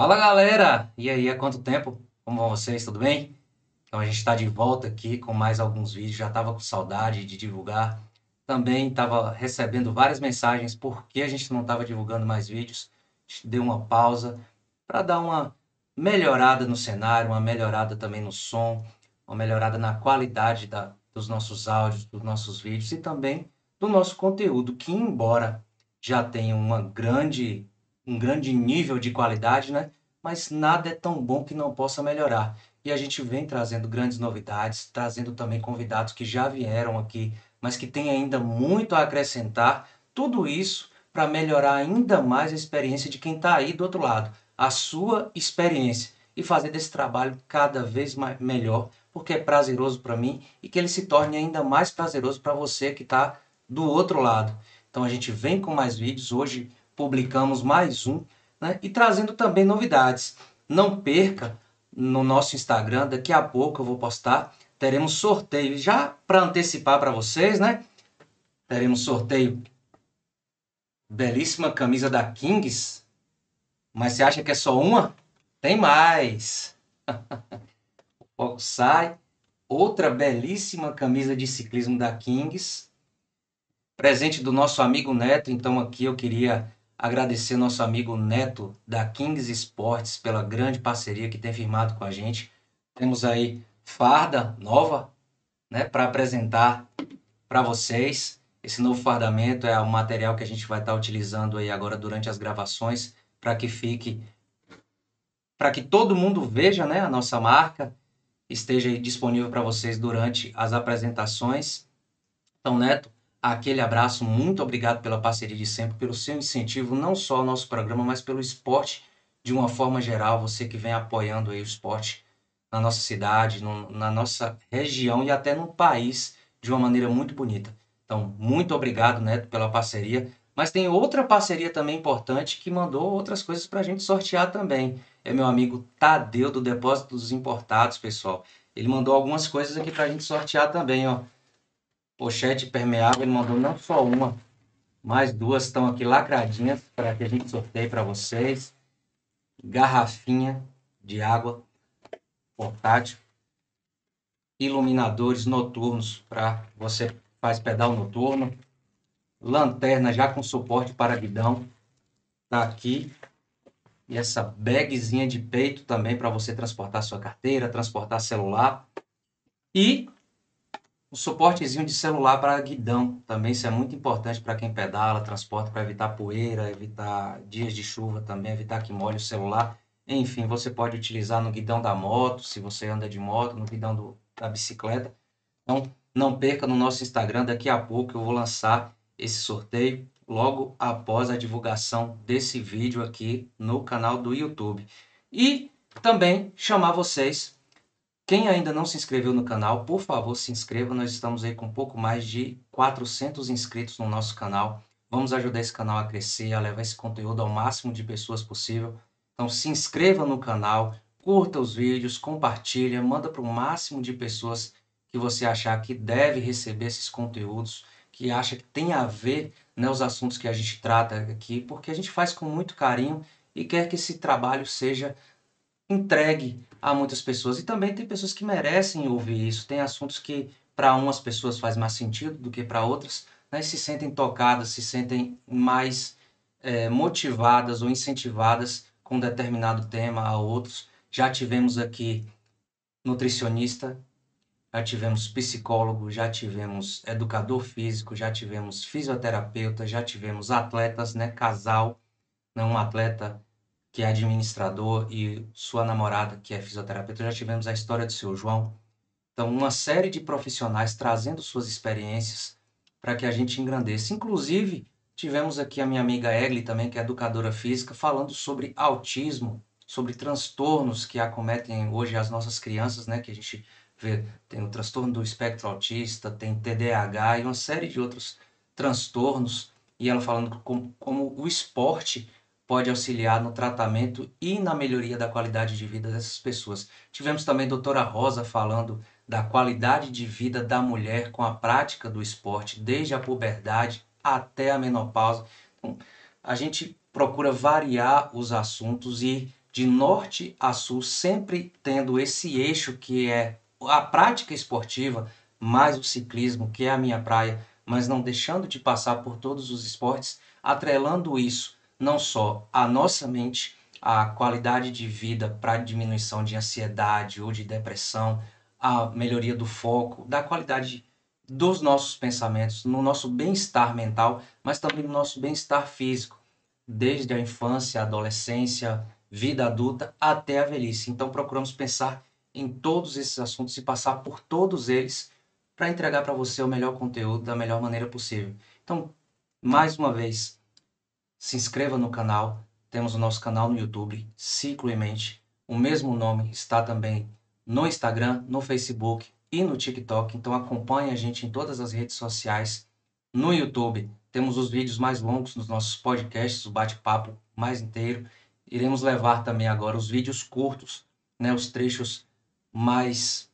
Fala galera! E aí, há quanto tempo? Como vão vocês? Tudo bem? Então a gente está de volta aqui com mais alguns vídeos. Já estava com saudade de divulgar. Também estava recebendo várias mensagens por que a gente não estava divulgando mais vídeos. A gente deu uma pausa para dar uma melhorada no cenário, uma melhorada também no som, uma melhorada na qualidade dos nossos áudios, dos nossos vídeos e também do nosso conteúdo, que embora já tenha um grande nível de qualidade, né? Mas nada é tão bom que não possa melhorar. E a gente vem trazendo grandes novidades, trazendo também convidados que já vieram aqui, mas que têm ainda muito a acrescentar. Tudo isso para melhorar ainda mais a experiência de quem está aí do outro lado, a sua experiência, e fazer desse trabalho cada vez melhor, porque é prazeroso para mim e que ele se torne ainda mais prazeroso para você que está do outro lado. Então a gente vem com mais vídeos, hoje publicamos mais um, né? E trazendo também novidades. Não perca no nosso Instagram, daqui a pouco eu vou postar, teremos sorteio. Já para antecipar para vocês, né? Teremos sorteio belíssima camisa da Kings, mas você acha que é só uma? Tem mais. Foco sai, outra belíssima camisa de ciclismo da Kings, presente do nosso amigo Neto. Então aqui eu queria agradecer nosso amigo Neto da Kings Esportes pela grande parceria que tem firmado com a gente. Temos aí farda nova, né, para apresentar para vocês. Esse novo fardamento é o material que a gente vai estar utilizando aí agora durante as gravações para que fique, para que todo mundo veja, né, a nossa marca, esteja aí disponível para vocês durante as apresentações. Então, Neto, aquele abraço, muito obrigado pela parceria de sempre, pelo seu incentivo, não só ao nosso programa, mas pelo esporte de uma forma geral, você que vem apoiando aí o esporte na nossa cidade, na nossa região e até no país de uma maneira muito bonita. Então, muito obrigado, Neto, pela parceria. Mas tem outra parceria também importante que mandou outras coisas para a gente sortear também. É meu amigo Tadeu, do Depósito dos Importados, pessoal. Ele mandou algumas coisas aqui para a gente sortear também, ó. Pochete permeável, ele mandou não só uma, mais duas estão aqui lacradinhas para que a gente sorteie para vocês. Garrafinha de água portátil, iluminadores noturnos para você faz pedal noturno, lanterna já com suporte para guidão, tá aqui. E essa bagzinha de peito também para você transportar sua carteira, transportar celular. E o suportezinho de celular para guidão também, isso é muito importante para quem pedala, transporta, para evitar poeira, evitar dias de chuva também, evitar que molhe o celular. Enfim, você pode utilizar no guidão da moto, se você anda de moto, no guidão da bicicleta. Então, não perca no nosso Instagram, daqui a pouco eu vou lançar esse sorteio logo após a divulgação desse vídeo aqui no canal do YouTube. E também chamar vocês, quem ainda não se inscreveu no canal, por favor, se inscreva. Nós estamos aí com um pouco mais de 400 inscritos no nosso canal. Vamos ajudar esse canal a crescer, a levar esse conteúdo ao máximo de pessoas possível. Então, se inscreva no canal, curta os vídeos, compartilha, manda para o máximo de pessoas que você achar que deve receber esses conteúdos, que acha que tem a ver, né, os assuntos que a gente trata aqui, porque a gente faz com muito carinho e quer que esse trabalho seja entregue a muitas pessoas. E também tem pessoas que merecem ouvir isso. Tem assuntos que para umas pessoas faz mais sentido do que para outras, né? E se sentem tocadas, se sentem mais motivadas ou incentivadas com determinado tema a outros. Já tivemos aqui nutricionista, já tivemos psicólogo, já tivemos educador físico, já tivemos fisioterapeuta, já tivemos atletas, né? Casal, né? Um atleta que é administrador, e sua namorada, que é fisioterapeuta. Já tivemos a história do seu João. Então, uma série de profissionais trazendo suas experiências para que a gente engrandeça. Inclusive, tivemos aqui a minha amiga Egli também, que é educadora física, falando sobre autismo, sobre transtornos que acometem hoje as nossas crianças, né? Que a gente vê, tem o transtorno do espectro autista, tem TDAH e uma série de outros transtornos. E ela falando como o esporte pode auxiliar no tratamento e na melhoria da qualidade de vida dessas pessoas. Tivemos também a doutora Rosa falando da qualidade de vida da mulher com a prática do esporte, desde a puberdade até a menopausa. Então, a gente procura variar os assuntos e de norte a sul, sempre tendo esse eixo que é a prática esportiva, mais o ciclismo, que é a minha praia, mas não deixando de passar por todos os esportes, atrelando isso não só à nossa mente, à qualidade de vida para diminuição de ansiedade ou de depressão, a melhoria do foco, da qualidade dos nossos pensamentos, no nosso bem-estar mental, mas também no nosso bem-estar físico, desde a infância, a adolescência, vida adulta até a velhice. Então procuramos pensar em todos esses assuntos e passar por todos eles para entregar para você o melhor conteúdo da melhor maneira possível. Então, mais uma vez, se inscreva no canal. Temos o nosso canal no YouTube, Ciclo em Mente. O mesmo nome está também no Instagram, no Facebook e no TikTok. Então acompanhe a gente em todas as redes sociais. No YouTube temos os vídeos mais longos dos nossos podcasts, o bate-papo mais inteiro. Iremos levar também agora os vídeos curtos, né, os trechos mais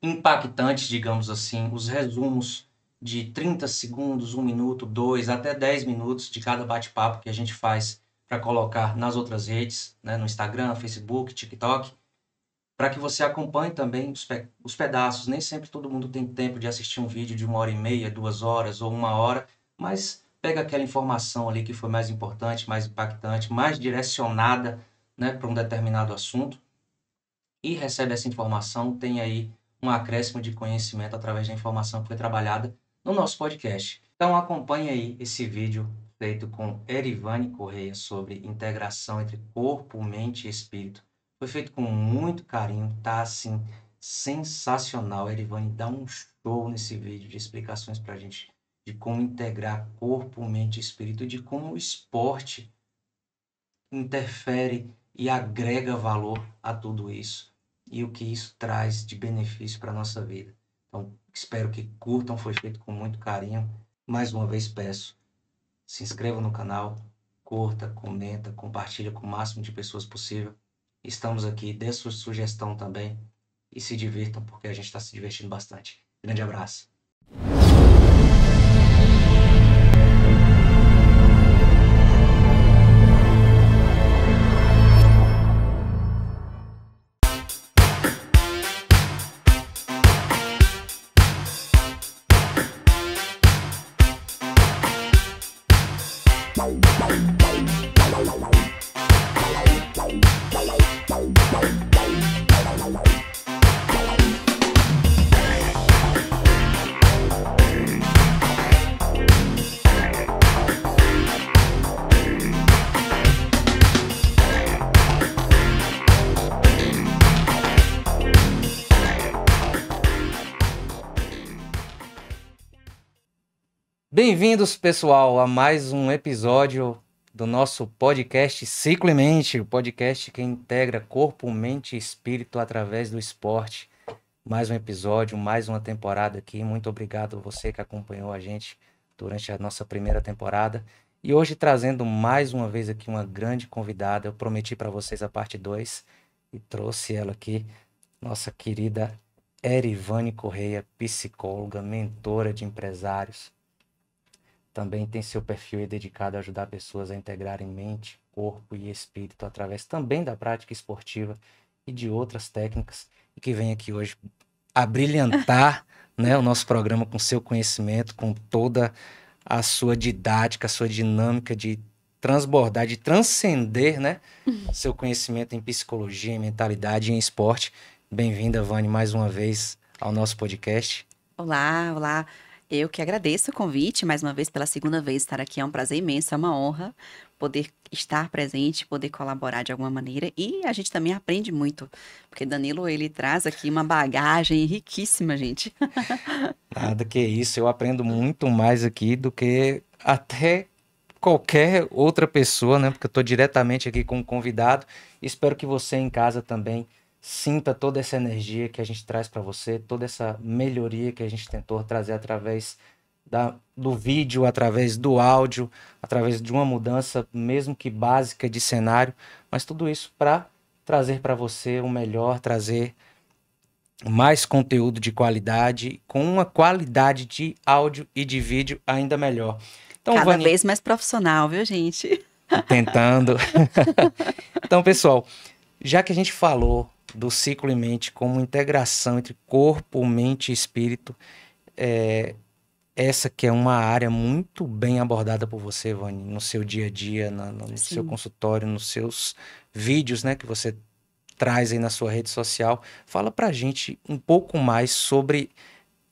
impactantes, digamos assim, os resumos de 30 segundos, 1 minuto, 2, até 10 minutos de cada bate-papo que a gente faz para colocar nas outras redes, né, no Instagram, Facebook, TikTok, para que você acompanhe também os pedaços. Nem sempre todo mundo tem tempo de assistir um vídeo de 1h30, 2 horas ou 1 hora, mas pega aquela informação ali que foi mais importante, mais impactante, mais direcionada, né, para um determinado assunto e recebe essa informação, tem aí um acréscimo de conhecimento através da informação que foi trabalhada no nosso podcast. Então acompanhe aí esse vídeo feito com Erivane Correia sobre integração entre corpo, mente e espírito. Foi feito com muito carinho, tá assim sensacional. Erivane dá um show nesse vídeo de explicações pra gente de como integrar corpo, mente e espírito, de como o esporte interfere e agrega valor a tudo isso e o que isso traz de benefício para a nossa vida. Então, espero que curtam, foi feito com muito carinho. Mais uma vez peço, se inscreva no canal, curta, comenta, compartilha com o máximo de pessoas possível. Estamos aqui, dê sua sugestão também e se divirtam, porque a gente está se divertindo bastante. Grande abraço. Bem-vindos, pessoal, a mais um episódio do nosso podcast Ciclo em Mente, o podcast que integra corpo, mente e espírito através do esporte. Mais um episódio, mais uma temporada aqui. Muito obrigado a você que acompanhou a gente durante a nossa primeira temporada. E hoje trazendo mais uma vez aqui uma grande convidada. Eu prometi para vocês a parte 2 e trouxe ela aqui, nossa querida Erivane Correia, psicóloga, mentora de empresários. Também tem seu perfil dedicado a ajudar pessoas a integrarem mente, corpo e espírito através também da prática esportiva e de outras técnicas, e que vem aqui hoje a brilhantar né, o nosso programa com seu conhecimento, com toda a sua didática, a sua dinâmica de transbordar, de transcender né, seu conhecimento em psicologia, em mentalidade e em esporte. Bem-vinda, Vane, mais uma vez ao nosso podcast. Olá, olá. Eu que agradeço o convite, mais uma vez, pela segunda vez estar aqui. É um prazer imenso, é uma honra poder estar presente, poder colaborar de alguma maneira. E a gente também aprende muito, porque Danilo, ele traz aqui uma bagagem riquíssima, gente. Nada que isso, eu aprendo muito mais aqui do que até qualquer outra pessoa, né? Porque eu estou diretamente aqui com um convidado. Espero que você em casa também sinta toda essa energia que a gente traz para você, toda essa melhoria que a gente tentou trazer através do vídeo, através do áudio, através de uma mudança, mesmo que básica de cenário, mas tudo isso para trazer para você o melhor, trazer mais conteúdo de qualidade, com uma qualidade de áudio e de vídeo ainda melhor. Então, cada vez mais profissional, viu, gente? tentando. Então, pessoal, já que a gente falou do ciclo em mente como integração entre corpo, mente e espírito, essa que é uma área muito bem abordada por você, Vani, no seu dia a dia, no seu Sim. consultório, nos seus vídeos, né, que você traz aí na sua rede social. Fala pra gente um pouco mais sobre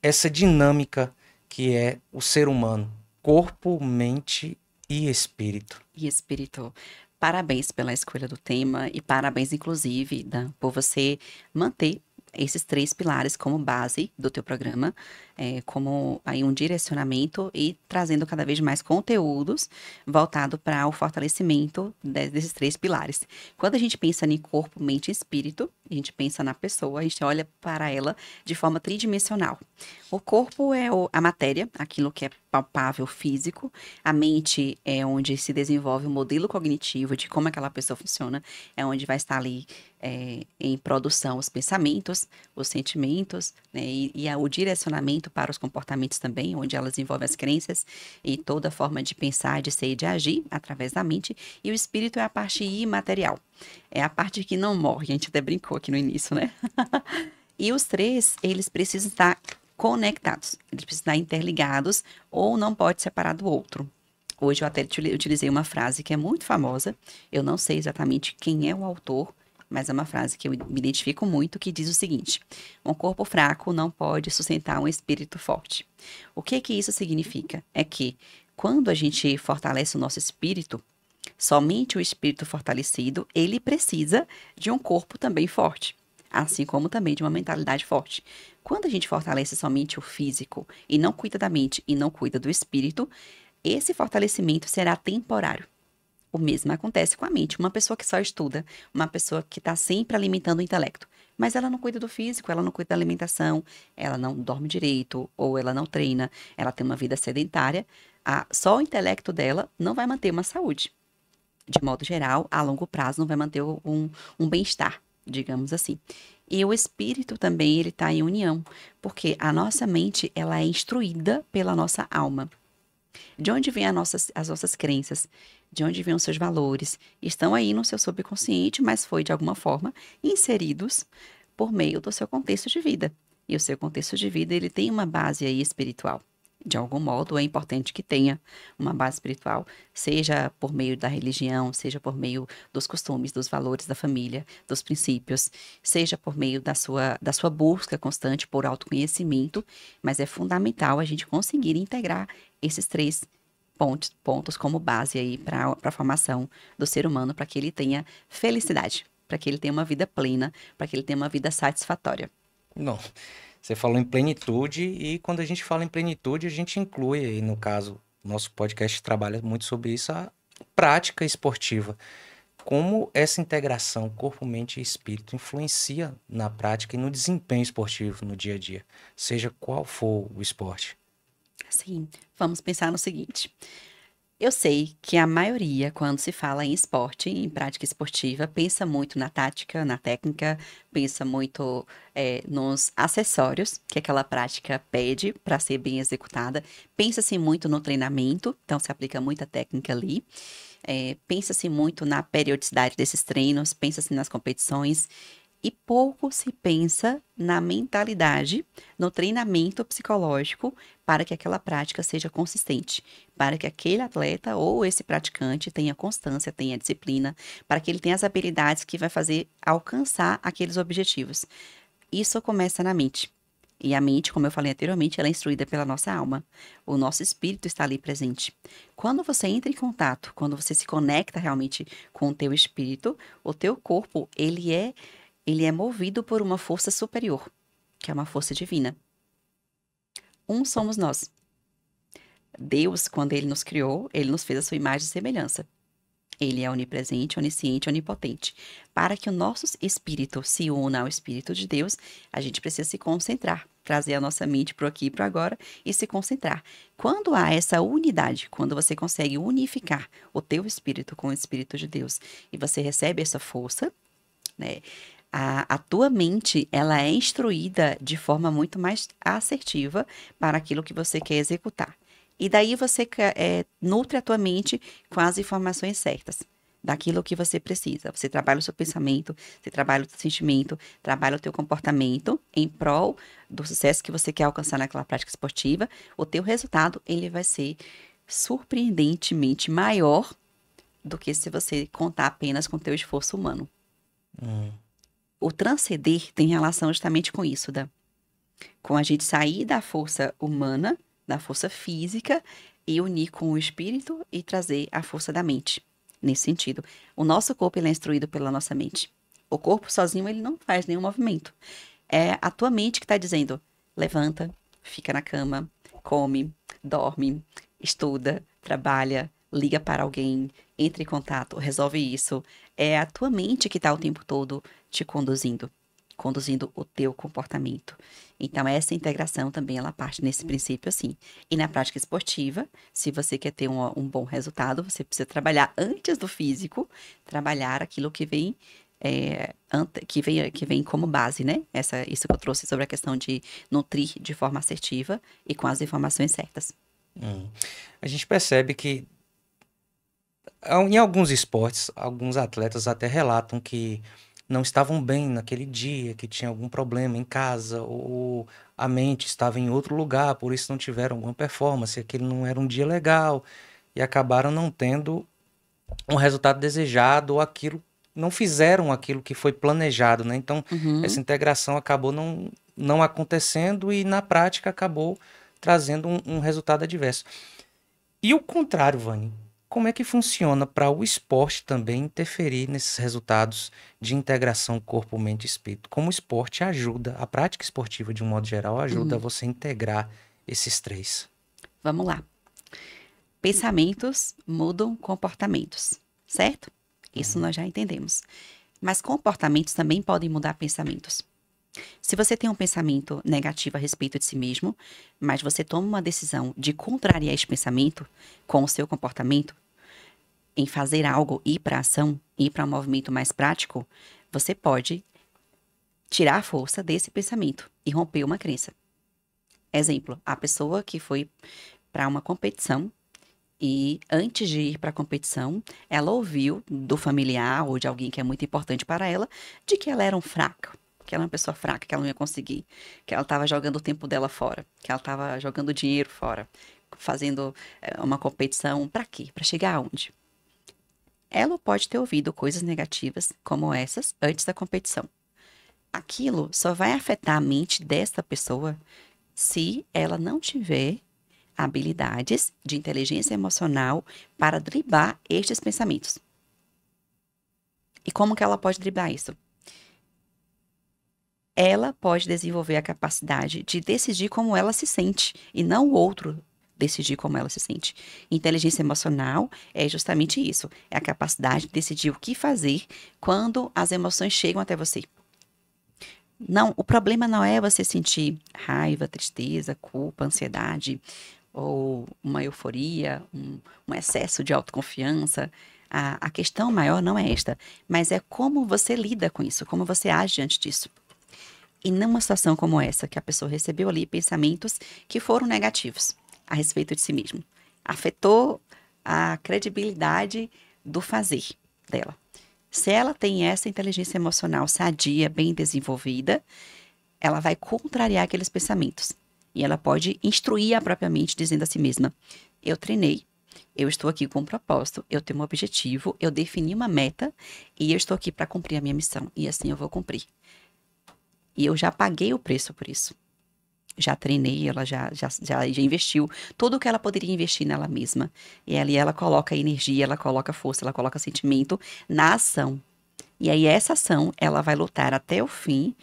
essa dinâmica que é o ser humano, corpo, mente e espírito. E espírito. Parabéns pela escolha do tema e parabéns, inclusive, Dan, por você manter esses três pilares como base do teu programa, como aí um direcionamento e trazendo cada vez mais conteúdos voltado para o fortalecimento desses três pilares. Quando a gente pensa em corpo, mente e espírito, a gente pensa na pessoa, a gente olha para ela de forma tridimensional. O corpo é a matéria, aquilo que é palpável, físico. A mente é onde se desenvolve o modelo cognitivo de como aquela pessoa funciona, é onde vai estar ali em produção os pensamentos, os sentimentos, né, o direcionamento para os comportamentos também, onde ela desenvolve as crenças e toda a forma de pensar, de ser e de agir através da mente. E o espírito é a parte imaterial, é a parte que não morre, a gente até brincou aqui no início, né? E os três, eles precisam estar conectados, eles precisam estar interligados ou não pode separar do outro. Hoje eu até utilizei uma frase que é muito famosa, eu não sei exatamente quem é o autor, mas é uma frase que eu me identifico muito, que diz o seguinte: um corpo fraco não pode sustentar um espírito forte. O que que isso significa? É que quando a gente fortalece o nosso espírito, somente o espírito fortalecido, ele precisa de um corpo também forte, assim como também de uma mentalidade forte. Quando a gente fortalece somente o físico e não cuida da mente e não cuida do espírito, esse fortalecimento será temporário. O mesmo acontece com a mente. Uma pessoa que só estuda, uma pessoa que está sempre alimentando o intelecto, mas ela não cuida do físico, ela não cuida da alimentação, ela não dorme direito, ou ela não treina, ela tem uma vida sedentária, só o intelecto dela não vai manter uma saúde. De modo geral, a longo prazo não vai manter um bem-estar, digamos assim. E o espírito também, ele está em união, porque a nossa mente, ela é instruída pela nossa alma. De onde vêm as nossas crenças? De onde vêm os seus valores? Estão aí no seu subconsciente, mas foi de alguma forma inseridos por meio do seu contexto de vida. E o seu contexto de vida, ele tem uma base aí espiritual. De algum modo, é importante que tenha uma base espiritual, seja por meio da religião, seja por meio dos costumes, dos valores da família, dos princípios, seja por meio da sua busca constante por autoconhecimento, mas é fundamental a gente conseguir integrar esses três pontos como base aí para a formação do ser humano, para que ele tenha felicidade, para que ele tenha uma vida plena, para que ele tenha uma vida satisfatória. Não, você falou em plenitude e quando a gente fala em plenitude, a gente inclui aí, no caso, nosso podcast trabalha muito sobre isso, a prática esportiva. Como essa integração corpo, mente e espírito influencia na prática e no desempenho esportivo no dia a dia, seja qual for o esporte. Sim, vamos pensar no seguinte. Eu sei que a maioria, quando se fala em esporte, em prática esportiva, pensa muito na tática, na técnica, pensa muito nos acessórios que aquela prática pede para ser bem executada, pensa-se muito no treinamento, então se aplica muita técnica ali, pensa-se muito na periodicidade desses treinos, pensa-se nas competições. E pouco se pensa na mentalidade, no treinamento psicológico para que aquela prática seja consistente, para que aquele atleta ou esse praticante tenha constância, tenha disciplina, para que ele tenha as habilidades que vai fazer alcançar aqueles objetivos. Isso começa na mente. E a mente, como eu falei anteriormente, ela é instruída pela nossa alma. O nosso espírito está ali presente. Quando você entra em contato, quando você se conecta realmente com o teu espírito, o teu corpo, ele é movido por uma força superior, que é uma força divina. Um somos nós. Deus, quando ele nos criou, ele nos fez a sua imagem e semelhança. Ele é onipresente, onisciente, onipotente. Para que o nosso espírito se una ao espírito de Deus, a gente precisa se concentrar, trazer a nossa mente para o aqui e para o agora e se concentrar. Quando há essa unidade, quando você consegue unificar o teu espírito com o espírito de Deus e você recebe essa força, né? A tua mente, ela é instruída de forma muito mais assertiva para aquilo que você quer executar. E daí você nutre a tua mente com as informações certas, daquilo que você precisa. Você trabalha o seu pensamento, você trabalha o teu sentimento, trabalha o teu comportamento em prol do sucesso que você quer alcançar naquela prática esportiva. O teu resultado, ele vai ser surpreendentemente maior do que se você contar apenas com o teu esforço humano. Hum, O transcender tem relação justamente com isso, com a gente sair da força humana, da força física, e unir com o espírito e trazer a força da mente. Nesse sentido, o nosso corpo ele é instruído pela nossa mente. O corpo sozinho ele não faz nenhum movimento. É a tua mente que está dizendo: levanta, fica na cama, come, dorme, estuda, trabalha, liga para alguém, entre em contato, resolve isso. É a tua mente que está o tempo todo te conduzindo o teu comportamento. Então, essa integração também, ela parte nesse princípio assim. E na prática esportiva, se você quer ter um bom resultado, você precisa trabalhar antes do físico, trabalhar aquilo que vem, que vem como base, né? Isso que eu trouxe sobre a questão de nutrir de forma assertiva e com as informações certas. A gente percebe que em alguns esportes, alguns atletas até relatam que não estavam bem naquele dia, que tinha algum problema em casa, ou a mente estava em outro lugar, por isso não tiveram alguma performance, aquele não era um dia legal, e acabaram não tendo um resultado desejado, ou não fizeram aquilo que foi planejado, né? Então, essa integração acabou não acontecendo e na prática acabou trazendo um resultado adverso. E o contrário, Vani, como é que funciona para o esporte também interferir nesses resultados de integração corpo, mente e espírito? Como o esporte ajuda, a prática esportiva de um modo geral ajuda você a integrar esses três? Vamos lá. Pensamentos mudam comportamentos, certo? Isso nós já entendemos. Mas comportamentos também podem mudar pensamentos. Se você tem um pensamento negativo a respeito de si mesmo, mas você toma uma decisão de contrariar esse pensamento com o seu comportamento, em fazer algo, ir para a ação, ir para um movimento mais prático, você pode tirar a força desse pensamento e romper uma crença. Exemplo, a pessoa que foi para uma competição e antes de ir para a competição, ela ouviu do familiar ou de alguém que é muito importante para ela de que ela era um fraco, que ela é uma pessoa fraca, que ela não ia conseguir, que ela estava jogando o tempo dela fora, que ela estava jogando dinheiro fora, fazendo uma competição para quê? Para chegar aonde? Ela pode ter ouvido coisas negativas como essas antes da competição. Aquilo só vai afetar a mente desta pessoa se ela não tiver habilidades de inteligência emocional para driblar estes pensamentos. E como que ela pode driblar isso? Ela pode desenvolver a capacidade de decidir como ela se sente e não o outro decidir como ela se sente. Inteligência emocional é justamente isso, é a capacidade de decidir o que fazer quando as emoções chegam até você. Não, o problema não é você sentir raiva, tristeza, culpa, ansiedade, ou uma euforia, um excesso de autoconfiança. A questão maior não é esta, mas é como você lida com isso, como você age diante disso. E numa situação como essa, que a pessoa recebeu ali pensamentos que foram negativos a respeito de si mesmo, afetou a credibilidade do fazer dela. Se ela tem essa inteligência emocional sadia, bem desenvolvida, ela vai contrariar aqueles pensamentos. E ela pode instruir a própria mente, dizendo a si mesma: eu treinei, eu estou aqui com um propósito, eu tenho um objetivo, eu defini uma meta e eu estou aqui para cumprir a minha missão. E assim eu vou cumprir. E eu já paguei o preço por isso. Já treinei, ela já investiu tudo o que ela poderia investir nela mesma. E ali ela coloca energia, ela coloca força, ela coloca sentimento na ação. E aí essa ação, ela vai lutar até o fim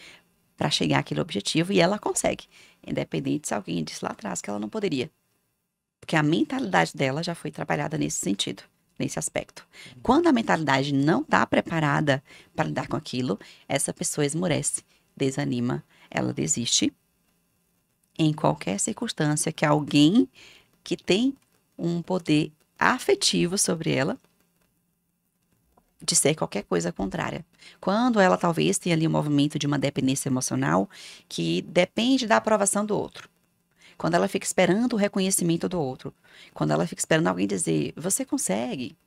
para chegar àquele objetivo e ela consegue. Independente se alguém disse lá atrás que ela não poderia. Porque a mentalidade dela já foi trabalhada nesse sentido, nesse aspecto. Quando a mentalidade não está preparada para lidar com aquilo, essa pessoa esmorece, desanima, ela desiste. Em qualquer circunstância que alguém que tem um poder afetivo sobre ela disser qualquer coisa contrária. Quando ela talvez tenha ali um movimento de uma dependência emocional que depende da aprovação do outro. Quando ela fica esperando o reconhecimento do outro. Quando ela fica esperando alguém dizer, você consegue.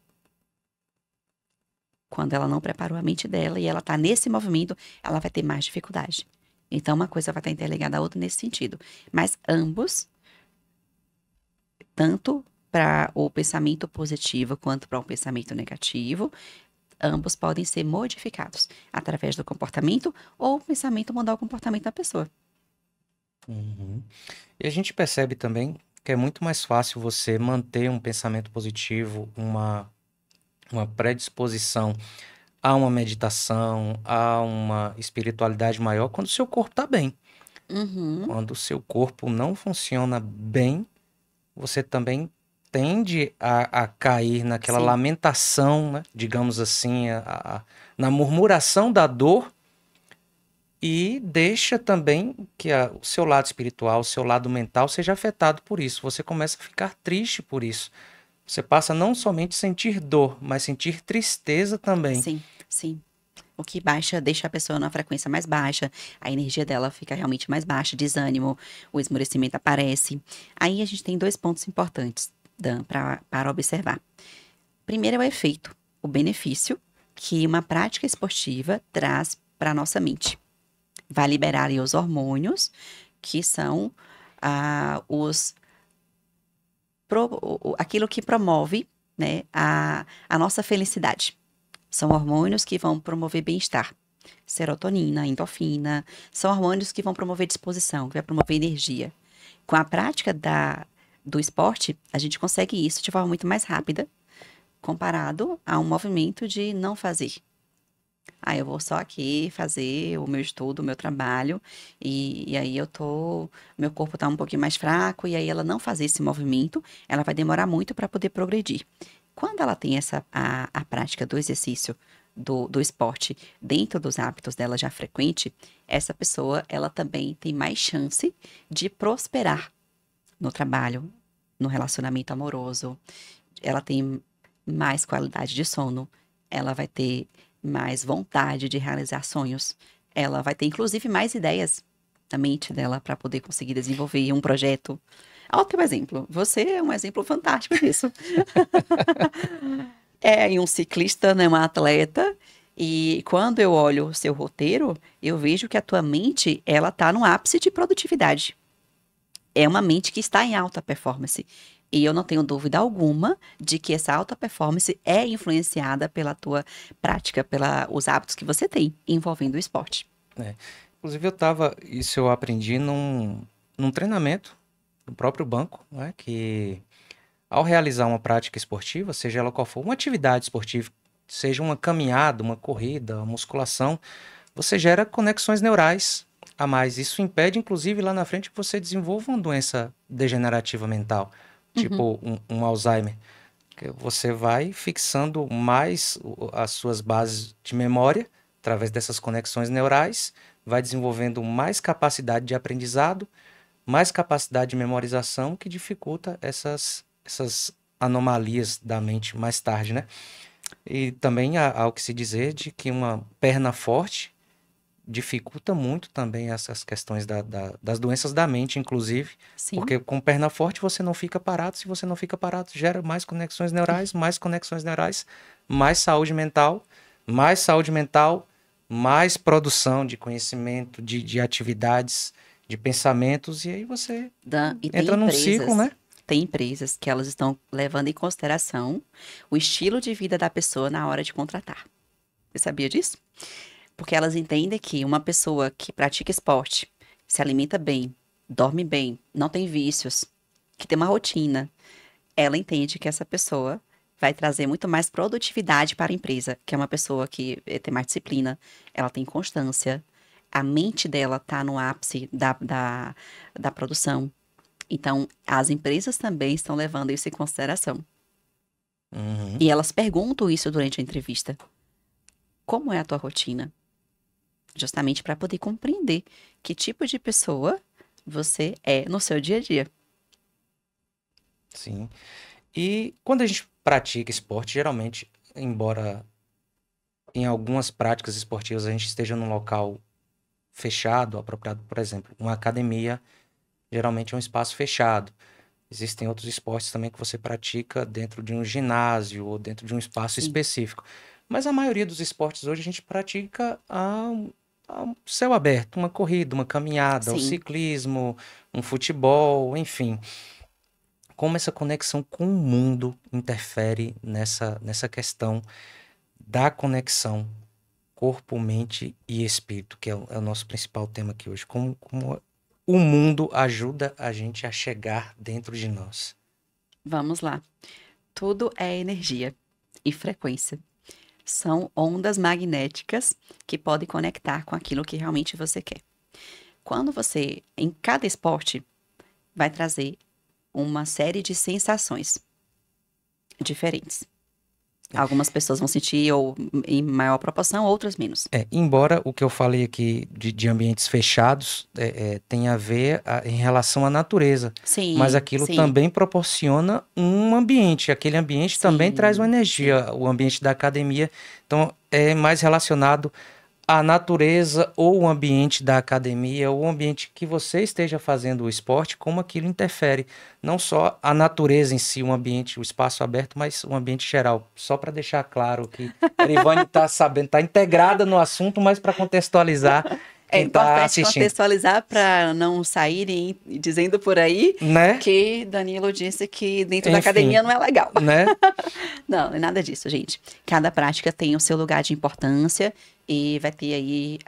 Quando ela não preparou a mente dela e ela está nesse movimento, ela vai ter mais dificuldade. Então, uma coisa vai estar interligada à outra nesse sentido. Mas ambos, tanto para o pensamento positivo quanto para o pensamento negativo, ambos podem ser modificados através do comportamento ou o pensamento mudar o comportamento da pessoa. Uhum. E a gente percebe também que é muito mais fácil você manter um pensamento positivo, uma predisposição a uma meditação, a uma espiritualidade maior, quando o seu corpo está bem. Uhum, Quando o seu corpo não funciona bem, você também tende a cair naquela sim, lamentação, né? Digamos assim, na murmuração da dor e deixa também que o seu lado espiritual, o seu lado mental seja afetado por isso. Você começa a ficar triste por isso. Você passa não somente a sentir dor, mas sentir tristeza também. sim, sim. O que baixa, deixa a pessoa numa frequência mais baixa, a energia dela fica realmente mais baixa, desânimo, o esmorecimento aparece. Aí a gente tem dois pontos importantes, Dan, para observar. Primeiro é o efeito, o benefício que uma prática esportiva traz para a nossa mente. Vai liberar ali os hormônios, que são aquilo que promove, né, a nossa felicidade. São hormônios que vão promover bem-estar. Serotonina, endorfina, são hormônios que vão promover disposição, que vai promover energia. Com a prática do esporte, a gente consegue isso de forma muito mais rápida, comparado a um movimento de não fazer. Eu vou só aqui fazer o meu estudo, o meu trabalho, e aí meu corpo tá um pouquinho mais fraco, e aí ela não fazer esse movimento, ela vai demorar muito para poder progredir. Quando ela tem a prática do exercício, do esporte, dentro dos hábitos dela já frequente, essa pessoa, ela também tem mais chance de prosperar no trabalho, no relacionamento amoroso, ela tem mais qualidade de sono, ela vai ter mais vontade de realizar sonhos, ela vai ter inclusive mais ideias na mente dela para poder conseguir desenvolver um projeto. Ótimo exemplo. Você é um exemplo fantástico disso. E um ciclista, né, uma atleta. E quando eu olho o seu roteiro, eu vejo que a tua mente, ela tá no ápice de produtividade. É uma mente que está em alta performance. E eu não tenho dúvida alguma de que essa alta performance é influenciada pela tua prática, pelos hábitos que você tem envolvendo o esporte. Inclusive, isso eu aprendi num treinamento no próprio banco, né? Que ao realizar uma prática esportiva, seja ela qual for, uma atividade esportiva, seja uma caminhada, uma corrida, uma musculação, você gera conexões neurais a mais. Isso impede, inclusive, lá na frente que você desenvolva uma doença degenerativa mental, Uhum. tipo um Alzheimer. Que você vai fixando mais as suas bases de memória através dessas conexões neurais, vai desenvolvendo mais capacidade de aprendizado, mais capacidade de memorização, que dificulta essas anomalias da mente mais tarde, né? E também há o que se dizer de que uma perna forte dificulta muito também essas questões das doenças da mente, inclusive, Sim, porque com perna forte você não fica parado, se você não fica parado, gera mais conexões neurais, mais saúde mental, mais produção de conhecimento, de atividades, de pensamentos, e aí você E entra num ciclo, né? tem empresas que elas estão levando em consideração o estilo de vida da pessoa na hora de contratar. Você sabia disso? Porque elas entendem que uma pessoa que pratica esporte, se alimenta bem, dorme bem, não tem vícios, que tem uma rotina, ela entende que essa pessoa vai trazer muito mais produtividade para a empresa, que é uma pessoa que tem mais disciplina, ela tem constância, a mente dela está no ápice da produção. Então, as empresas também estão levando isso em consideração. Uhum. E elas perguntam isso durante a entrevista. Como é a tua rotina? Justamente para poder compreender que tipo de pessoa você é no seu dia a dia. Sim. E quando a gente pratica esporte, geralmente, embora em algumas práticas esportivas a gente esteja num local fechado, apropriado, por exemplo, uma academia, geralmente é um espaço fechado. Existem outros esportes também que você pratica dentro de um ginásio ou dentro de um espaço Sim, específico. Mas a maioria dos esportes hoje a gente pratica a céu aberto, uma corrida, uma caminhada, o sim. ciclismo, um futebol, enfim. Como essa conexão com o mundo interfere nessa questão da conexão corpo, mente e espírito, que é o nosso principal tema aqui hoje. Como o mundo ajuda a gente a chegar dentro de nós. Vamos lá. Tudo é energia e frequência. São ondas magnéticas que podem conectar com aquilo que realmente você quer. Quando você, em cada esporte, vai trazer uma série de sensações diferentes. Algumas pessoas vão sentir ou em maior proporção, outras menos. Embora o que eu falei aqui de ambientes fechados tenha a ver em relação à natureza, mas Sim, aquilo sim, também proporciona um ambiente. Aquele ambiente também traz uma sim, sim. energia, o ambiente da academia. Então, é mais relacionado à natureza ou o ambiente da academia, ou o ambiente que você esteja fazendo o esporte, como aquilo interfere. Não só a natureza em si, o ambiente, o espaço aberto, mas o ambiente geral. Só para deixar claro que a Erivane está sabendo, está integrada no assunto, mas para contextualizar É quem está importante assistindo, contextualizar para não saírem dizendo por aí né? que Danilo disse que dentro da Enfim, academia não é legal. né? Não, não é nada disso, gente. Cada prática tem o seu lugar de importância e vai ter aí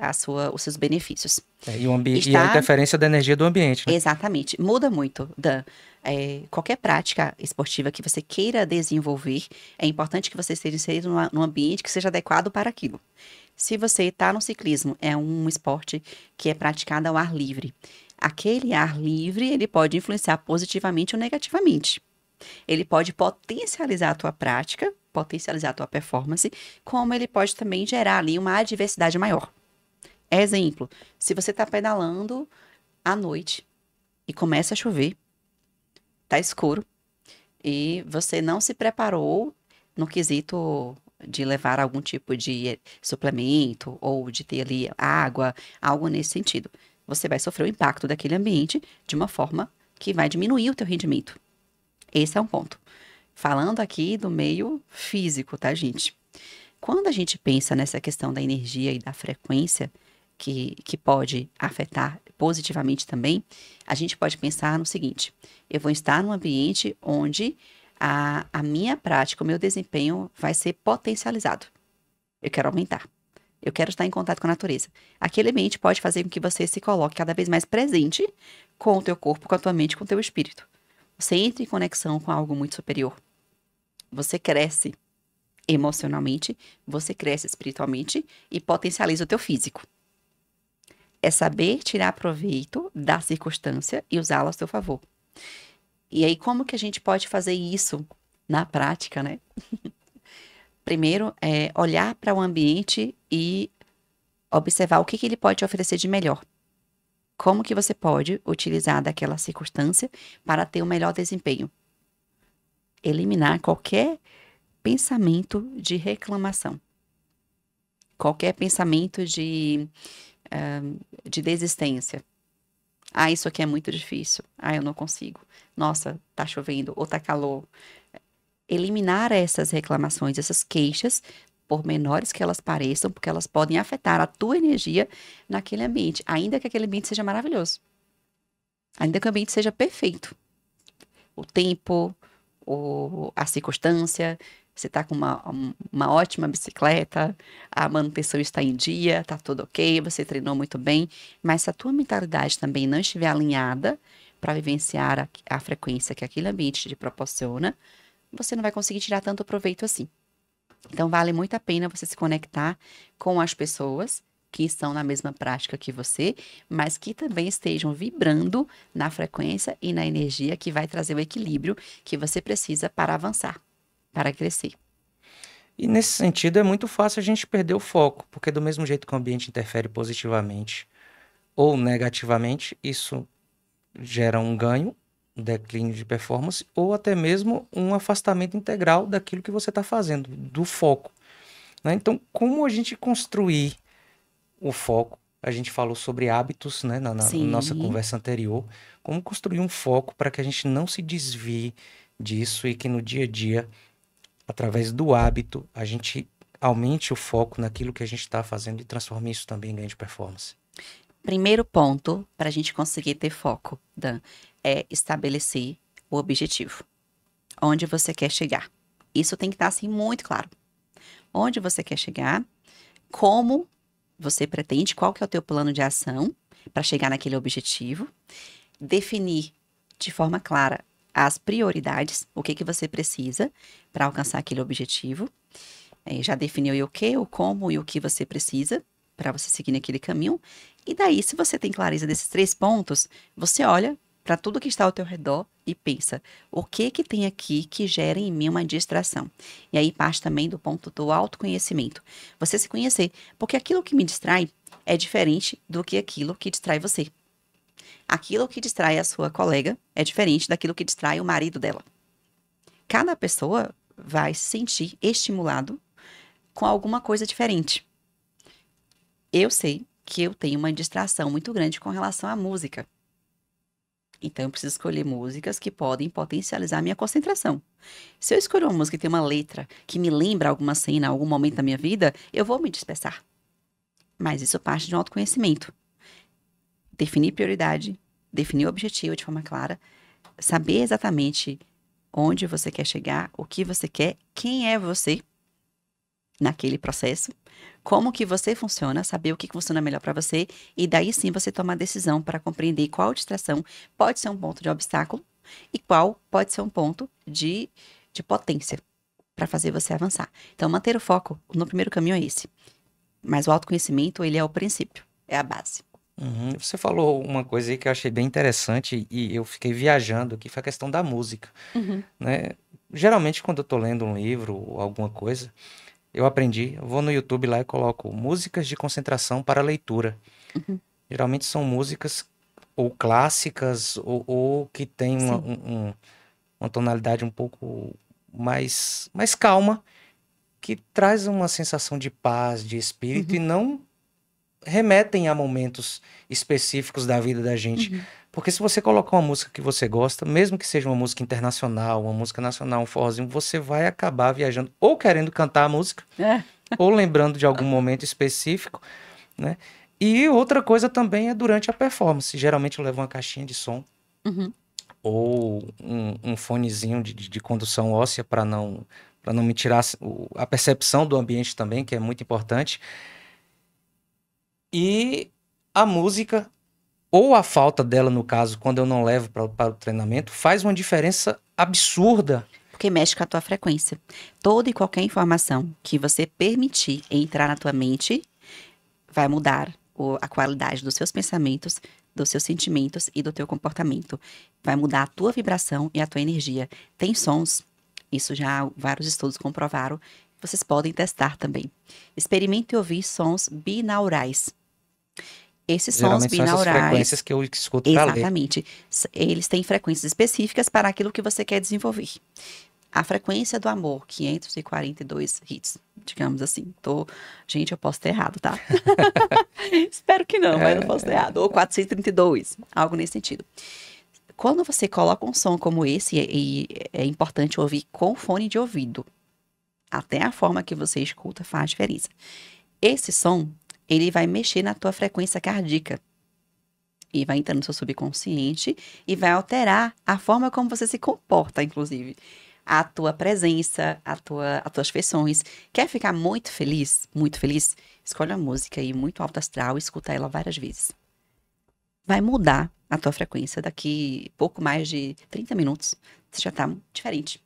os seus benefícios. E a Está interferência da energia do ambiente, né? exatamente, muda muito, Dan. Qualquer prática esportiva que você queira desenvolver, é importante que você esteja inserido num ambiente que seja adequado para aquilo. Se você está no ciclismo, é um esporte que é praticado ao ar livre. Aquele ar livre, ele pode influenciar positivamente ou negativamente. Ele pode potencializar a tua prática, potencializar a tua performance, como ele pode também gerar ali uma adversidade maior. Exemplo, se você está pedalando à noite e começa a chover, tá escuro, e você não se preparou no quesito de levar algum tipo de suplemento ou de ter ali água, algo nesse sentido. Você vai sofrer o impacto daquele ambiente de uma forma que vai diminuir o teu rendimento. Esse é um ponto. Falando aqui do meio físico, tá, gente? Quando a gente pensa nessa questão da energia e da frequência, que pode afetar positivamente também, a gente pode pensar no seguinte: eu vou estar num ambiente onde a minha prática, o meu desempenho vai ser potencializado. Eu quero aumentar. Eu quero estar em contato com a natureza. Aquele ambiente pode fazer com que você se coloque cada vez mais presente com o teu corpo, com a tua mente, com o teu espírito. Você entra em conexão com algo muito superior. Você cresce emocionalmente, você cresce espiritualmente e potencializa o teu físico. É saber tirar proveito da circunstância e usá-la a seu favor. E aí, como que a gente pode fazer isso na prática, né? Primeiro, é olhar para o ambiente e observar o que ele pode te oferecer de melhor. Como que você pode utilizar daquela circunstância para ter um melhor desempenho. Eliminar qualquer pensamento de reclamação. Qualquer pensamento de desistência. Ah, isso aqui é muito difícil. Ah, eu não consigo. Nossa, tá chovendo ou tá calor. Eliminar essas reclamações, essas queixas, por menores que elas pareçam, porque elas podem afetar a tua energia naquele ambiente, ainda que aquele ambiente seja maravilhoso. Ainda que o ambiente seja perfeito. O tempo, a circunstância, você está com uma ótima bicicleta, a manutenção está em dia, está tudo ok, você treinou muito bem, mas se a tua mentalidade também não estiver alinhada para vivenciar a frequência que aquele ambiente te proporciona, você não vai conseguir tirar tanto proveito assim. Então, vale muito a pena você se conectar com as pessoas que estão na mesma prática que você, mas que também estejam vibrando na frequência e na energia que vai trazer o equilíbrio que você precisa para avançar, para crescer. E nesse sentido é muito fácil a gente perder o foco, porque do mesmo jeito que o ambiente interfere positivamente ou negativamente, isso gera um ganho, um declínio de performance, ou até mesmo um afastamento integral daquilo que você está fazendo, do foco, né? Então, como a gente construir o foco A gente falou sobre hábitos, né, na nossa Sim. conversa anterior. Como construir um foco para que a gente não se desvie disso e que no dia a dia, através do hábito, a gente aumente o foco naquilo que a gente está fazendo e transforme isso também em ganho de performance. Primeiro ponto para a gente conseguir ter foco, Dan, é estabelecer o objetivo. Onde você quer chegar. Isso tem que estar assim muito claro. Onde você quer chegar, como você pretende, qual que é o teu plano de ação para chegar naquele objetivo, definir de forma clara as prioridades, o que que você precisa para alcançar aquele objetivo. Já definiu aí o que, o como e o que você precisa para você seguir naquele caminho. E daí, se você tem clareza desses 3 pontos, você olha para tudo que está ao teu redor e pensa, o que que tem aqui que gera em mim uma distração? E aí parte também do ponto do autoconhecimento. Você se conhecer, porque aquilo que me distrai é diferente do que aquilo que distrai você. Aquilo que distrai a sua colega é diferente daquilo que distrai o marido dela. Cada pessoa vai se sentir estimulado com alguma coisa diferente. Eu sei que eu tenho uma distração muito grande com relação à música. Então, eu preciso escolher músicas que podem potencializar a minha concentração. Se eu escolher uma música que tem uma letra que me lembra alguma cena, algum momento da minha vida, eu vou me dispersar. Mas isso parte de um autoconhecimento. Definir prioridade, definir o objetivo de forma clara, saber exatamente onde você quer chegar, o que você quer, quem é você naquele processo, como que você funciona, saber o que funciona melhor para você, e daí sim você tomar a decisão para compreender qual distração pode ser um ponto de obstáculo e qual pode ser um ponto de potência para fazer você avançar. Então, manter o foco no primeiro caminho é esse. Mas o autoconhecimento, ele é o princípio, é a base. Você falou uma coisa aí que eu achei bem interessante e eu fiquei viajando, que foi a questão da música, né? Geralmente, quando eu tô lendo um livro ou alguma coisa, eu vou no YouTube lá e coloco músicas de concentração para leitura. Uhum. Geralmente são músicas ou clássicas ou que tem Sim. uma tonalidade um pouco mais calma, que traz uma sensação de paz, de espírito e Uhum. não remetem a momentos específicos da vida da gente. Uhum. Porque se você colocar uma música que você gosta, mesmo que seja uma música internacional, uma música nacional, um forrozinho, você vai acabar viajando ou querendo cantar a música, É. ou lembrando de algum momento específico, né? E outra coisa também é durante a performance. Geralmente eu levo uma caixinha de som Uhum. ou um fonezinho de condução óssea para não me tirar a percepção do ambiente também, que é muito importante. E a música, ou a falta dela, no caso, quando eu não levo para o treinamento, faz uma diferença absurda. Porque mexe com a tua frequência. Toda e qualquer informação que você permitir entrar na tua mente vai mudar a qualidade dos seus pensamentos, dos seus sentimentos e do teu comportamento. Vai mudar a tua vibração e a tua energia. Tem sons, isso já vários estudos comprovaram, vocês podem testar também. Experimente ouvir sons binaurais. Esses sons Geralmente são essas binaurais, frequências que eu escuto para ler. exatamente, eles têm frequências específicas para aquilo que você quer desenvolver. A frequência do amor, 542 Hz, digamos assim. Gente, eu posso ter errado, tá? Espero que não, mas eu posso ter errado. Ou 432, algo nesse sentido. Quando você coloca um som como esse, e é importante ouvir com fone de ouvido. Até a forma que você escuta faz diferença. Esse som, ele vai mexer na tua frequência cardíaca. E vai entrar no seu subconsciente e vai alterar a forma como você se comporta, inclusive. A tua presença, as tuas feições. Quer ficar muito feliz? Muito feliz? Escolhe uma música aí muito alto astral e escuta ela várias vezes. Vai mudar a tua frequência daqui pouco mais de 30 minutos. Você já tá diferente.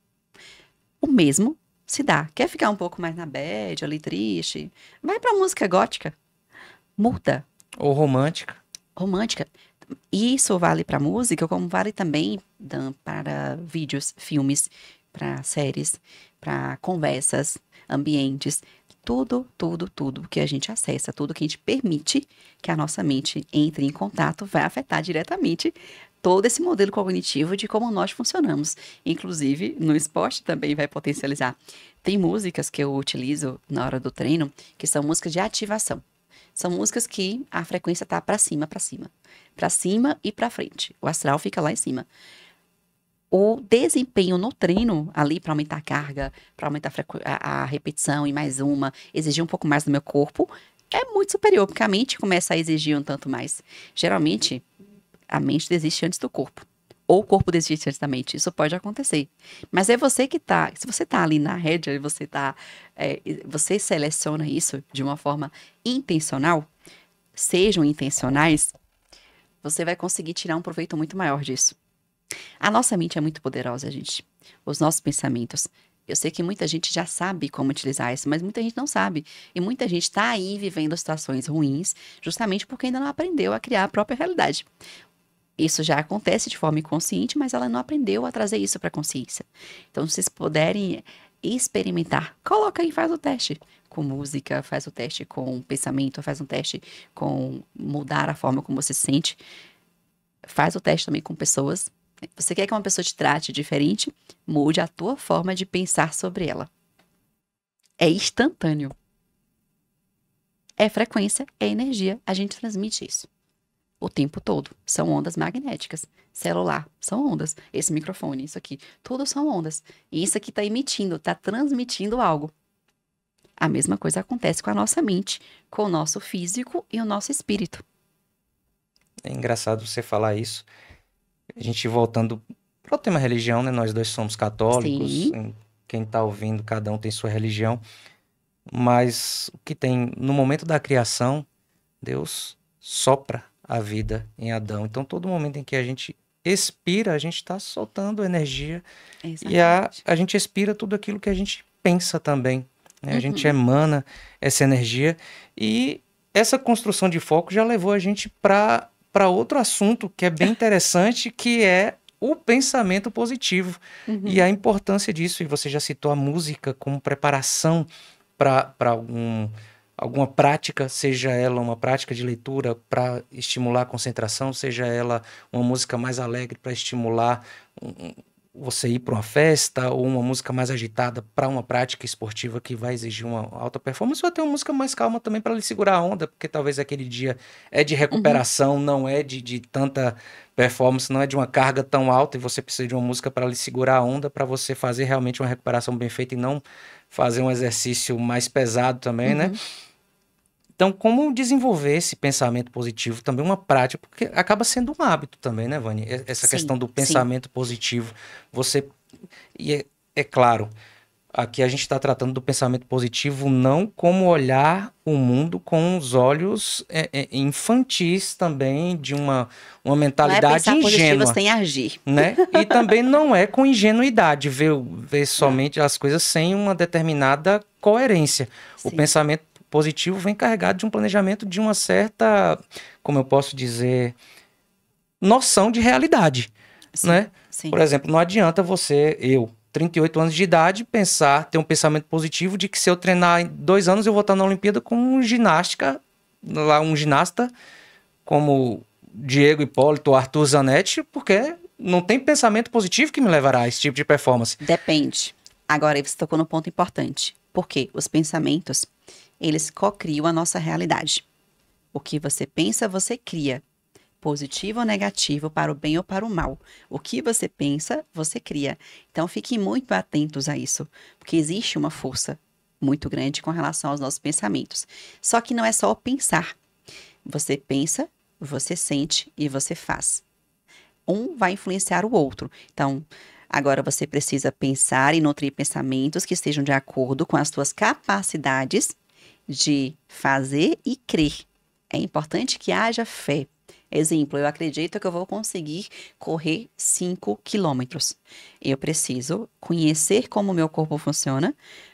O mesmo se dá. Quer ficar um pouco mais na bad, ali triste? Vai pra música gótica. Muda. Ou romântica. Romântica. Isso vale para música, como vale também para vídeos, filmes, para séries, para conversas, ambientes, tudo que a gente acessa, tudo que a gente permite que a nossa mente entre em contato vai afetar diretamente todo esse modelo cognitivo de como nós funcionamos. Inclusive, no esporte também vai potencializar. Tem músicas que eu utilizo na hora do treino que são músicas de ativação. São músicas que a frequência tá pra cima, pra cima. Pra cima e pra frente. O astral fica lá em cima. O desempenho no treino, ali para aumentar a carga, para aumentar a repetição e mais uma, exigir um pouco mais do meu corpo, é muito superior, porque a mente começa a exigir um tanto mais. Geralmente, a mente desiste antes do corpo. Ou o corpo desiste antes da mente. Isso pode acontecer. Mas é você que tá. Se você tá ali na rédea e você tá. Você seleciona isso de uma forma intencional, sejam intencionais, você vai conseguir tirar um proveito muito maior disso. A nossa mente é muito poderosa, gente. Os nossos pensamentos. Eu sei que muita gente já sabe como utilizar isso, mas muita gente não sabe. E muita gente está aí vivendo situações ruins, justamente porque ainda não aprendeu a criar a própria realidade. Isso já acontece de forma inconsciente, mas ela não aprendeu a trazer isso para a consciência. Então, se vocês puderem experimentar, coloca aí, faz o teste com música, faz o teste com pensamento, faz um teste com mudar a forma como você se sente. Faz o teste também com pessoas. Você quer que uma pessoa te trate diferente? Mude a tua forma de pensar sobre ela. É instantâneo. É frequência, é energia. A gente transmite isso o tempo todo. São ondas magnéticas. Celular, são ondas. Esse microfone, isso aqui, tudo são ondas. E isso aqui está emitindo, está transmitindo algo. A mesma coisa acontece com a nossa mente, com o nosso físico e o nosso espírito. É engraçado você falar isso. A gente voltando para o tema religião, né? Nós dois somos católicos. Sim. Quem está ouvindo, cada um tem sua religião. Mas o que tem no momento da criação, Deus sopra a vida em Adão. Então, todo momento em que a gente expira, a gente está soltando energia. Exatamente. E a gente expira tudo aquilo que a gente pensa também, né? A gente emana essa energia. E essa construção de foco já levou a gente para outro assunto que é bem interessante, que é o pensamento positivo e a importância disso. E você já citou a música como preparação para alguma prática, seja ela uma prática de leitura para estimular a concentração, seja ela uma música mais alegre para estimular você ir para uma festa, ou uma música mais agitada para uma prática esportiva que vai exigir uma alta performance, ou até uma música mais calma também para lhe segurar a onda, porque talvez aquele dia é de recuperação, não é de tanta performance, não é de uma carga tão alta, e você precisa de uma música para lhe segurar a onda, para você fazer realmente uma recuperação bem feita e não fazer um exercício mais pesado também, né? Então, como desenvolver esse pensamento positivo, também uma prática, porque acaba sendo um hábito também, né, Vani? Essa questão do pensamento positivo. E é claro, aqui a gente está tratando do pensamento positivo não como olhar o mundo com os olhos infantis também, de uma mentalidade não é pensar ingênua. positivo sem agir. Né? E também não é com ingenuidade, ver somente as coisas sem uma determinada coerência. Sim. O pensamento positivo vem carregado de um planejamento, de uma certa, como eu posso dizer, noção de realidade, Sim, né? sim. Por exemplo, não adianta eu, 38 anos de idade, ter um pensamento positivo de que se eu treinar em 2 anos eu vou estar na Olimpíada com um ginasta como Diego Hipólito ou Arthur Zanetti, porque não tem pensamento positivo que me levará a esse tipo de performance. Depende. Agora, você tocou no ponto importante. Porque os pensamentos, eles co-criam a nossa realidade. O que você pensa, você cria. Positivo ou negativo, para o bem ou para o mal. O que você pensa, você cria. Então, fiquem muito atentos a isso. Porque existe uma força muito grande com relação aos nossos pensamentos. Só que não é só o pensar. Você pensa, você sente e você faz. Um vai influenciar o outro. Então, agora você precisa pensar e nutrir pensamentos que estejam de acordo com as suas capacidades de fazer e crer. É importante que haja fé. Exemplo, eu acredito que eu vou conseguir correr 5 quilômetros. Eu preciso conhecer como o meu corpo funciona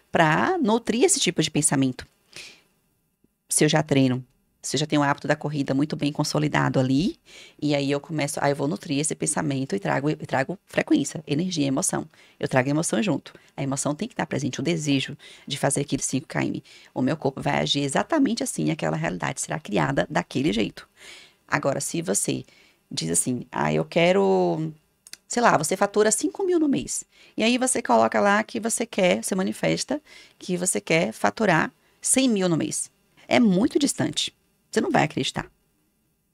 para nutrir esse tipo de pensamento. Se eu já treino, se eu já tenho o hábito da corrida muito bem consolidado ali, e aí eu vou nutrir esse pensamento e trago frequência, energia, emoção. Eu trago emoção junto. A emoção tem que estar presente, o desejo de fazer aqueles 5 km. O meu corpo vai agir exatamente assim, aquela realidade será criada daquele jeito. Agora, se você diz assim, eu quero, sei lá, você fatura 5 mil no mês. E aí você coloca lá que você manifesta que você quer faturar 100 mil no mês. É muito distante. Você não vai acreditar.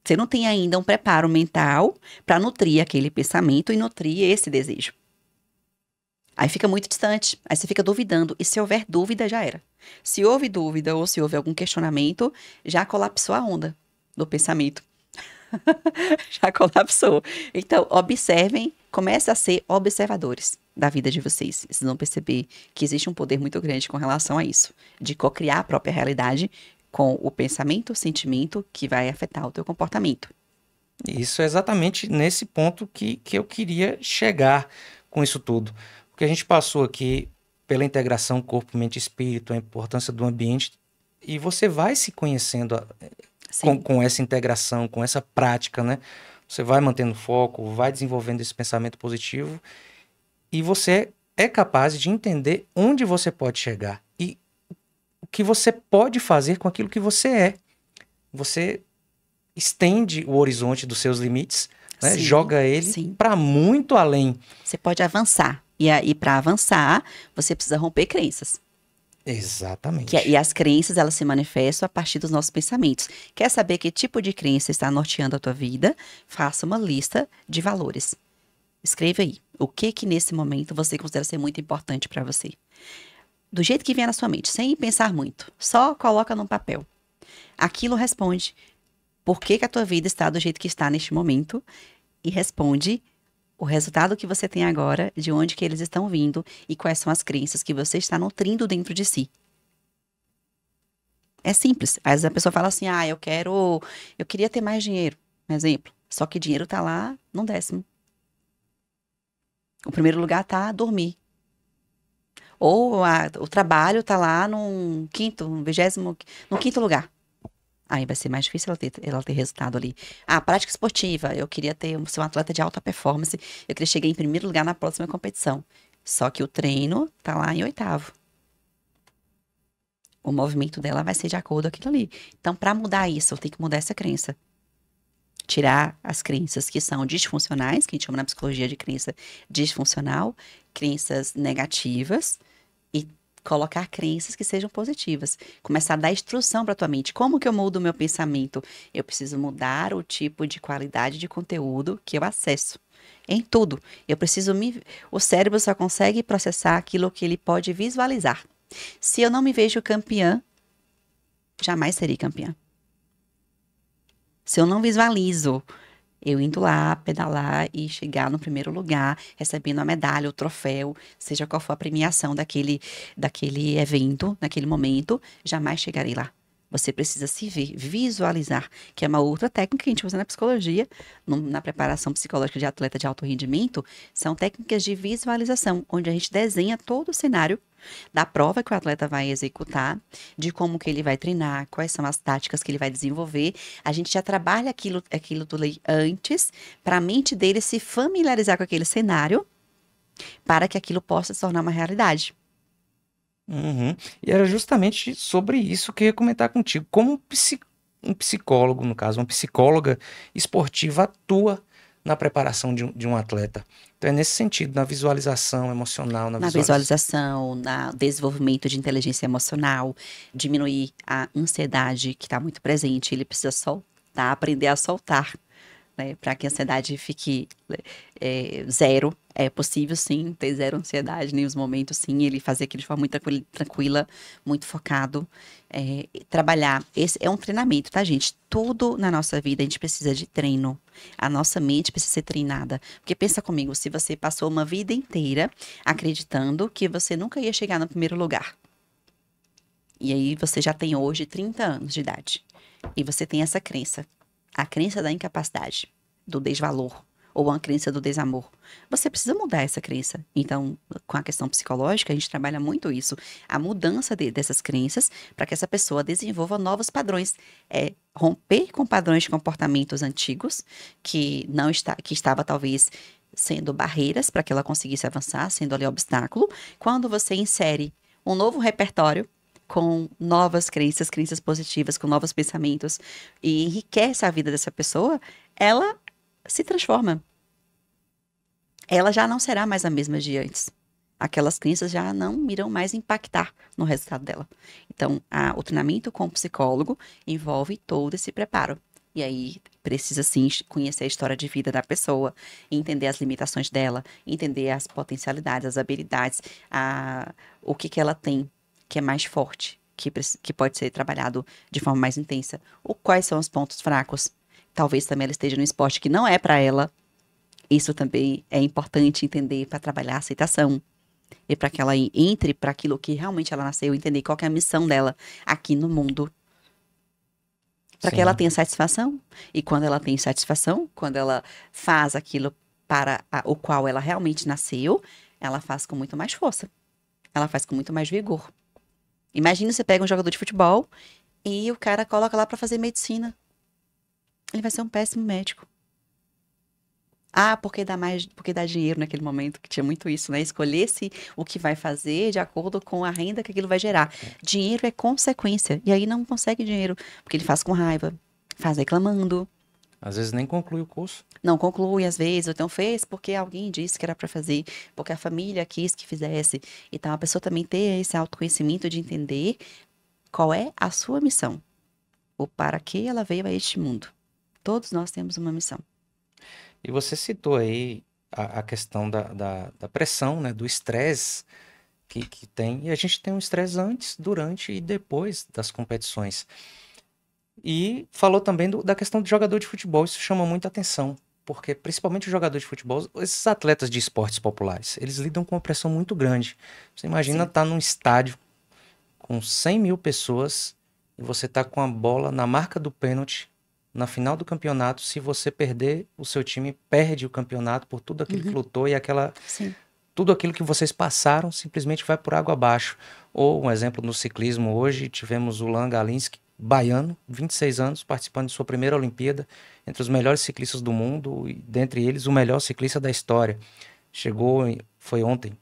Você não tem ainda um preparo mental para nutrir aquele pensamento e nutrir esse desejo. Aí fica muito distante, aí você fica duvidando, e se houver dúvida, já era. Se houve dúvida ou se houve algum questionamento, já colapsou a onda do pensamento. Já colapsou. Então, observem, comece a ser observadores da vida de vocês. Vocês vão perceber que existe um poder muito grande com relação a isso, de co-criar a própria realidade com o pensamento, o sentimento que vai afetar o teu comportamento. Isso é exatamente nesse ponto que eu queria chegar com isso tudo. Porque a gente passou aqui pela integração corpo, mente e espírito, a importância do ambiente, e você vai se conhecendo com essa integração, com essa prática, né? Você vai mantendo foco, vai desenvolvendo esse pensamento positivo, e você é capaz de entender onde você pode chegar e o que você pode fazer com aquilo que você é. Você estende o horizonte dos seus limites, né? Sim, Joga ele sim. para muito além. Você pode avançar. E aí, para avançar, você precisa romper crenças. Exatamente. E as crenças, elas se manifestam a partir dos nossos pensamentos. Quer saber que tipo de crença está norteando a tua vida? Faça uma lista de valores. Escreva aí. O que nesse momento você considera ser muito importante para você? Do jeito que vier na sua mente, sem pensar muito. Só coloca num papel. Aquilo responde por que a tua vida está do jeito que está neste momento e responde o resultado que você tem agora, de onde que eles estão vindo e quais são as crenças que você está nutrindo dentro de si. É simples. Às vezes a pessoa fala assim, eu queria ter mais dinheiro, por exemplo. Só que dinheiro tá lá no 10º. O primeiro lugar tá dormir. Ou o trabalho tá lá no 5º lugar. Aí vai ser mais difícil ela ter resultado ali. Prática esportiva. Eu queria ser um atleta de alta performance. Eu queria chegar em primeiro lugar na próxima competição. Só que o treino tá lá em 8º. O movimento dela vai ser de acordo com aquilo ali. Então, para mudar isso, eu tenho que mudar essa crença. Tirar as crenças que são disfuncionais, que a gente chama na psicologia de crença disfuncional, crenças negativas, e colocar crenças que sejam positivas. Começar a dar instrução para tua mente. Como que eu mudo o meu pensamento? Eu preciso mudar o tipo de qualidade de conteúdo que eu acesso. Em tudo. Eu preciso O cérebro só consegue processar aquilo que ele pode visualizar. Se eu não me vejo campeã, jamais serei campeã. Se eu não visualizo eu indo lá, pedalar e chegar no primeiro lugar, recebendo a medalha, o troféu, seja qual for a premiação daquele evento, naquele momento, jamais chegarei lá. Você precisa se ver, visualizar, que é uma outra técnica que a gente usa na psicologia, na preparação psicológica de atleta de alto rendimento, são técnicas de visualização, onde a gente desenha todo o cenário da prova que o atleta vai executar, de como que ele vai treinar, quais são as táticas que ele vai desenvolver. A gente já trabalha aquilo antes, para a mente dele se familiarizar com aquele cenário, para que aquilo possa se tornar uma realidade. Uhum. E era justamente sobre isso que eu ia comentar contigo. Como um psicólogo, no caso, uma psicóloga esportiva atua na preparação de um atleta. Então é nesse sentido, na visualização emocional, na visualização, no desenvolvimento de inteligência emocional, diminuir a ansiedade que está muito presente. Ele precisa soltar, aprender a soltar, né, para que a ansiedade fique zero. É possível, sim, ter zero ansiedade nos momentos, sim, ele fazer aquilo de forma muito tranquila, muito focado. Trabalhar. Esse é um treinamento, tá, gente? Tudo na nossa vida a gente precisa de treino. A nossa mente precisa ser treinada. Porque pensa comigo, se você passou uma vida inteira acreditando que você nunca ia chegar no primeiro lugar. E aí você já tem hoje 30 anos de idade. E você tem essa crença. A crença da incapacidade, do desvalor, ou a crença do desamor. Você precisa mudar essa crença. Então, com a questão psicológica, a gente trabalha muito isso. A mudança dessas crenças para que essa pessoa desenvolva novos padrões. Romper com padrões de comportamentos antigos, que estava talvez sendo barreiras para que ela conseguisse avançar, sendo ali obstáculo. Quando você insere um novo repertório, com novas crenças positivas, com novos pensamentos, e enriquece a vida dessa pessoa, ela se transforma. Ela já não será mais a mesma de antes. aquelas crenças já não irão mais impactar no resultado dela. Então, o treinamento com o psicólogo envolve todo esse preparo. E aí, precisa sim conhecer a história de vida da pessoa, entender as limitações dela, entender as potencialidades, as habilidades, o que ela tem que é mais forte, que pode ser trabalhado de forma mais intensa. Quais são os pontos fracos? Talvez também ela esteja no esporte que não é para ela. Isso também é importante entender para trabalhar a aceitação. E para que ela entre para aquilo que realmente ela nasceu, entender qual que é a missão dela aqui no mundo. Para que ela Sim. tenha satisfação. E quando ela tem satisfação, quando ela faz aquilo para o qual ela realmente nasceu, ela faz com muito mais força. Ela faz com muito mais vigor. Imagina você pega um jogador de futebol e o cara coloca lá para fazer medicina. Ele vai ser um péssimo médico. Porque dá dinheiro naquele momento, que tinha muito isso, né? Escolher-se o que vai fazer de acordo com a renda que aquilo vai gerar. Dinheiro é consequência. E aí não consegue dinheiro, porque ele faz com raiva, faz reclamando, Às vezes nem conclui o curso. não conclui às vezes, ou então fez porque alguém disse que era para fazer, porque a família quis que fizesse. Então a pessoa também ter esse autoconhecimento de entender qual é a sua missão, ou para que ela veio a este mundo. Todos nós temos uma missão. E você citou aí a questão da pressão, né? Do estresse que tem. E a gente tem um estresse antes, durante e depois das competições. E falou também da questão do jogador de futebol. Isso chama muita atenção. Porque, principalmente o jogador de futebol, esses atletas de esportes populares, eles lidam com uma pressão muito grande. Você imagina Sim. estar num estádio com 100 mil pessoas e você tá com a bola na marca do pênalti na final do campeonato. Se você perder, o seu time perde o campeonato por tudo aquilo que lutou e Sim. tudo aquilo que vocês passaram simplesmente vai por água abaixo. Ou um exemplo no ciclismo hoje, tivemos o Lan Galinski, baiano, 26 anos, participando de sua primeira Olimpíada, entre os melhores ciclistas do mundo e dentre eles o melhor ciclista da história. Foi ontem,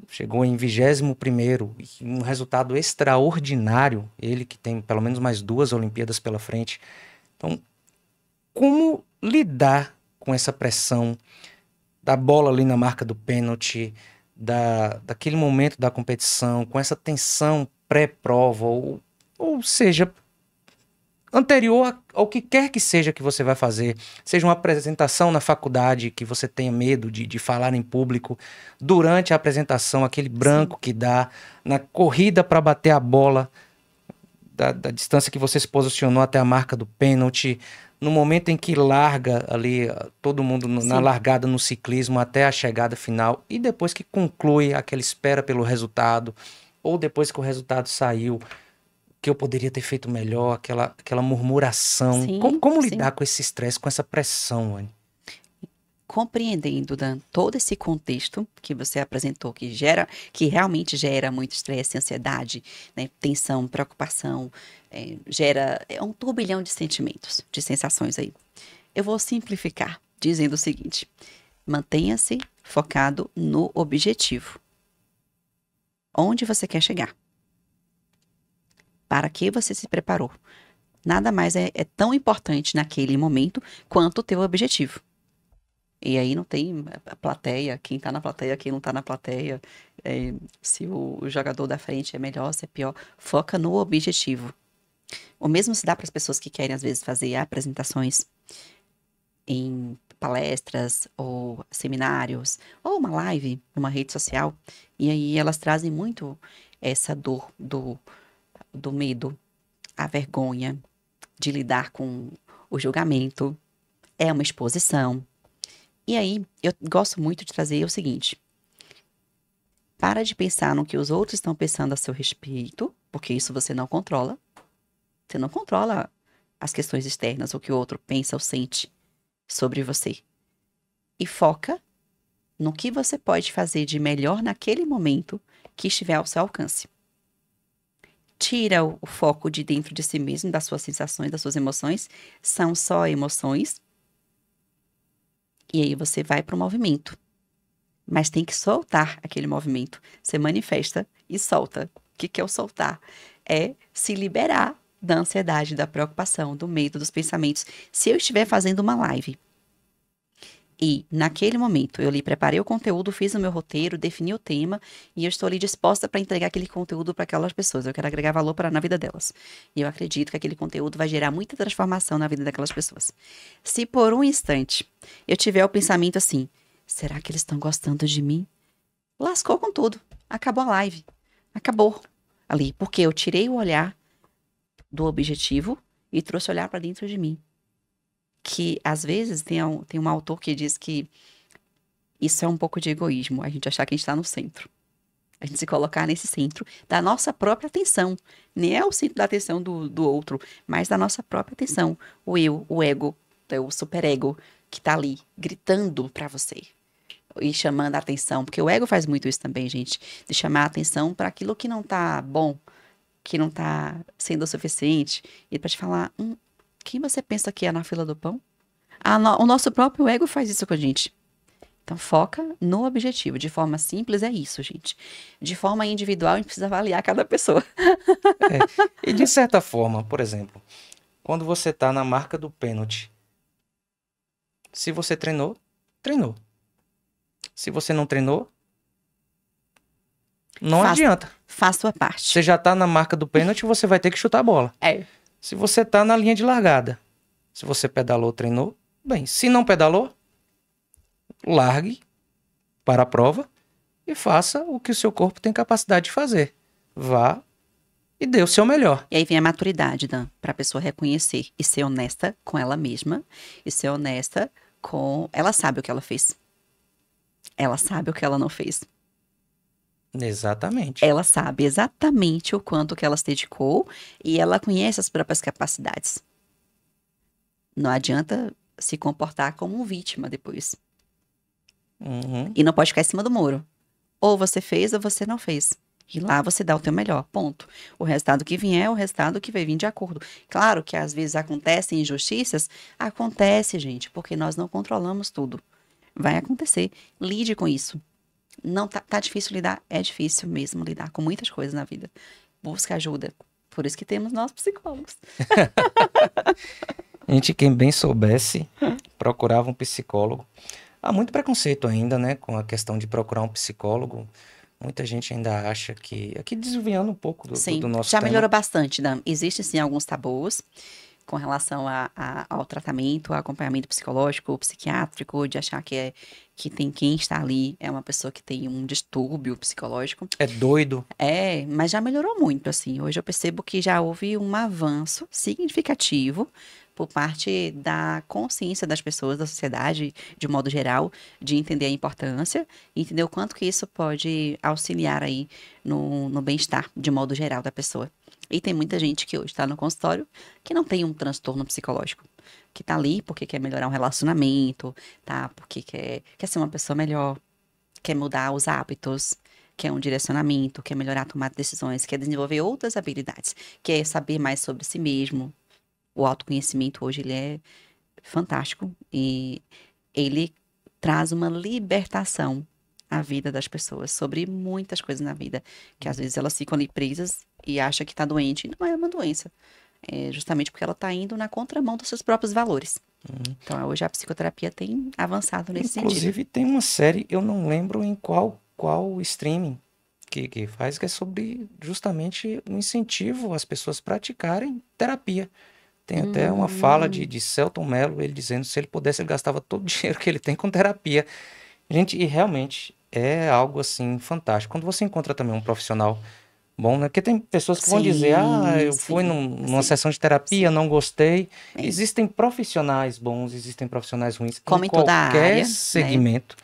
chegou em 21º, e um resultado extraordinário, ele que tem pelo menos mais 2 Olimpíadas pela frente. Então, como lidar com essa pressão da bola ali na marca do pênalti, daquele momento da competição, com essa tensão pré-prova, ou seja, anterior ao que quer que seja que você vai fazer, seja uma apresentação na faculdade que você tenha medo de falar em público, durante a apresentação, aquele branco que dá, na corrida para bater a bola, da distância que você se posicionou até a marca do pênalti, no momento em que larga ali todo mundo na largada no ciclismo até a chegada final, e depois que conclui aquela espera pelo resultado, ou depois que o resultado saiu, que eu poderia ter feito melhor, aquela murmuração. Sim, Como sim. lidar com esse estresse, com essa pressão, Anny? Compreendendo, Dan, todo esse contexto que você apresentou, que realmente gera muito estresse, ansiedade, né, tensão, preocupação, é um turbilhão de sentimentos, de sensações aí. Eu vou simplificar, dizendo o seguinte: mantenha-se focado no objetivo. Onde você quer chegar? Para que você se preparou? Nada mais é tão importante naquele momento quanto o teu objetivo. E aí não tem a plateia, quem tá na plateia, quem não tá na plateia, se o jogador da frente é melhor, se é pior. Foca no objetivo. O mesmo se dá para as pessoas que querem, às vezes, fazer apresentações em palestras ou seminários, ou uma live numa rede social. E aí elas trazem muito essa dor do medo, a vergonha de lidar com o julgamento. É uma exposição. E aí, eu gosto muito de trazer o seguinte: para de pensar no que os outros estão pensando a seu respeito, porque isso você não controla. Você não controla as questões externas, o que o outro pensa ou sente sobre você. E foca no que você pode fazer de melhor naquele momento que estiver ao seu alcance. Tira o foco de dentro de si mesmo, das suas sensações, das suas emoções. São só emoções. E aí você vai para o movimento. Mas tem que soltar aquele movimento. Você manifesta e solta. O que é o soltar? É se liberar da ansiedade, da preocupação, do medo, dos pensamentos. Se eu estiver fazendo uma live E, naquele momento, eu lhe preparei o conteúdo, fiz o meu roteiro, defini o tema e eu estou ali disposta para entregar aquele conteúdo para aquelas pessoas. Eu quero agregar valor na vida delas. E eu acredito que aquele conteúdo vai gerar muita transformação na vida daquelas pessoas. Se por um instante eu tiver o pensamento assim, será que eles estão gostando de mim? Lascou com tudo. Acabou a live. Acabou ali. Porque eu tirei o olhar do objetivo e trouxe o olhar para dentro de mim. Que às vezes tem um autor que diz que isso é um pouco de egoísmo, a gente achar que a gente está no centro. A gente se colocar nesse centro da nossa própria atenção. Nem é o centro da atenção do outro, mas da nossa própria atenção. O eu, o ego, o superego que tá ali gritando para você e chamando a atenção. Porque o ego faz muito isso também, gente. De chamar a atenção para aquilo que não tá bom, que não tá sendo o suficiente. E para te falar, quem você pensa que é na fila do pão? O nosso próprio ego faz isso com a gente. Então, foca no objetivo. De forma simples, é isso, gente. De forma individual, a gente precisa avaliar cada pessoa. E de certa forma, por exemplo, quando você tá na marca do pênalti, se você treinou, treinou. Se você não treinou, não adianta. Faz sua parte. Você já tá na marca do pênalti, você vai ter que chutar a bola. Se você tá na linha de largada, se você pedalou, treinou, bem. Se não pedalou, largue para a prova e faça o que o seu corpo tem capacidade de fazer. Vá e dê o seu melhor. E aí vem a maturidade, Dan, para a pessoa reconhecer e ser honesta com ela mesma e ser honesta com... Ela sabe o que ela fez. Ela sabe o que ela não fez. Exatamente. Ela sabe exatamente o quanto que ela se dedicou e ela conhece as próprias capacidades. Não adianta se comportar como um vítima depois. E não pode ficar em cima do muro. Ou você fez ou você não fez. E lá você dá o teu melhor, ponto. O resultado que vier é o resultado que vai vir de acordo. Claro que às vezes acontecem injustiças. Acontece, gente, porque nós não controlamos tudo. Vai acontecer. Lide com isso. Não tá difícil lidar? É difícil mesmo lidar com muitas coisas na vida. Busca ajuda. Por isso que temos nós psicólogos. Gente, quem bem soubesse, procurava um psicólogo. Há muito preconceito ainda, né, com a questão de procurar um psicólogo. Muita gente ainda acha que... Aqui desviando um pouco do nosso já tema. melhorou bastante, Dan. Existem, sim, alguns tabus com relação ao tratamento, ao acompanhamento psicológico, psiquiátrico, de achar que tem quem está ali é uma pessoa que tem um distúrbio psicológico. É doido. Mas já melhorou muito, assim. Hoje eu percebo que já houve um avanço significativo por parte da consciência das pessoas, da sociedade, de um modo geral, de entender a importância, entender o quanto que isso pode auxiliar aí no bem-estar, de modo geral, da pessoa. E tem muita gente que hoje está no consultório que não tem um transtorno psicológico, que está ali porque quer melhorar um relacionamento, tá? Porque quer ser uma pessoa melhor, quer mudar os hábitos, quer um direcionamento, quer melhorar a tomada de decisões, quer desenvolver outras habilidades, quer saber mais sobre si mesmo. O autoconhecimento hoje ele é fantástico e ele traz uma libertação à vida das pessoas sobre muitas coisas na vida, que às vezes elas ficam ali presas e acham que está doente. E não é uma doença. É justamente porque ela está indo na contramão dos seus próprios valores. Então, hoje a psicoterapia tem avançado nesse sentido. Inclusive, tem uma série, eu não lembro em qual streaming que faz, que é sobre justamente o incentivo às pessoas praticarem terapia. Tem até uma fala de Selton Mello, ele dizendo que se ele pudesse, ele gastava todo o dinheiro que ele tem com terapia. Gente, e realmente é algo assim fantástico. Quando você encontra também um profissional bom, né? Porque tem pessoas que vão dizer, eu fui numa sessão de terapia, não gostei. Existem profissionais bons, existem profissionais ruins como em toda qualquer área, segmento.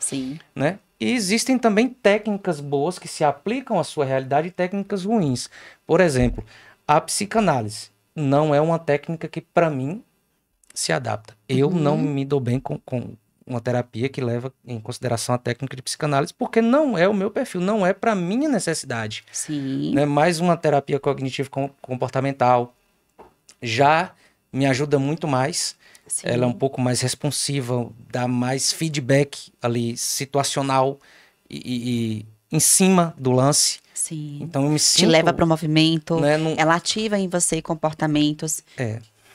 Né? E existem também técnicas boas que se aplicam à sua realidade e técnicas ruins. Por exemplo, a psicanálise não é uma técnica que, para mim, se adapta. Eu não me dou bem com uma terapia que leva em consideração a técnica de psicanálise, porque não é o meu perfil, não é para minha necessidade. Né? Mais uma terapia cognitivo-comportamental já me ajuda muito mais. Ela é um pouco mais responsiva, dá mais feedback ali situacional e em cima do lance. Então eu me sinto... Te leva para o movimento, né, ela ativa em você comportamentos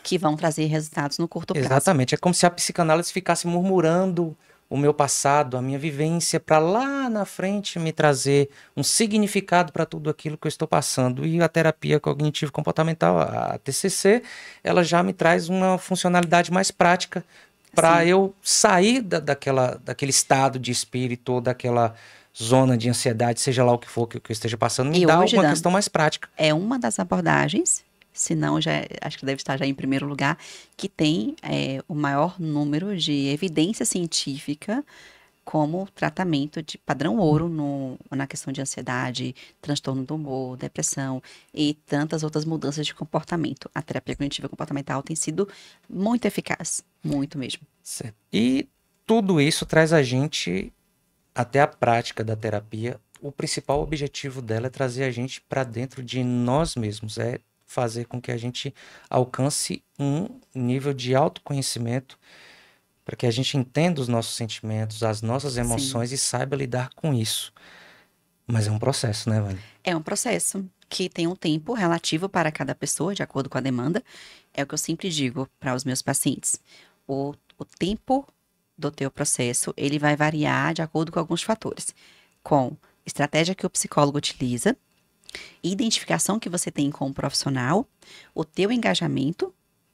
que vão trazer resultados no curto prazo. Exatamente, é como se a psicanálise ficasse murmurando o o meu passado, a minha vivência, para lá na frente me trazer um significado para tudo aquilo que eu estou passando. E a terapia cognitivo-comportamental, a TCC, ela já me traz uma funcionalidade mais prática para Sim. eu sair daquele estado de espírito ou daquela zona de ansiedade, seja lá o que for que eu esteja passando, me E dá hoje, alguma Dan, questão mais prática. é uma das abordagens, se não já acho que deve estar já em primeiro lugar, que tem o maior número de evidência científica como tratamento de padrão ouro na questão de ansiedade, transtorno do humor, depressão e tantas outras mudanças de comportamento. A terapia cognitiva comportamental tem sido muito eficaz, muito mesmo. Certo. E tudo isso traz a gente até a prática da terapia. O principal objetivo dela é trazer a gente para dentro de nós mesmos, é fazer com que a gente alcance um nível de autoconhecimento para que a gente entenda os nossos sentimentos, as nossas Sim. emoções e saiba lidar com isso. Mas é um processo, né, Vânia? É um processo que tem um tempo relativo para cada pessoa, de acordo com a demanda. É o que eu sempre digo para os meus pacientes. O tempo do teu processo, ele vai variar de acordo com alguns fatores. Com estratégia que o psicólogo utiliza, identificação que você tem com o profissional, o teu engajamento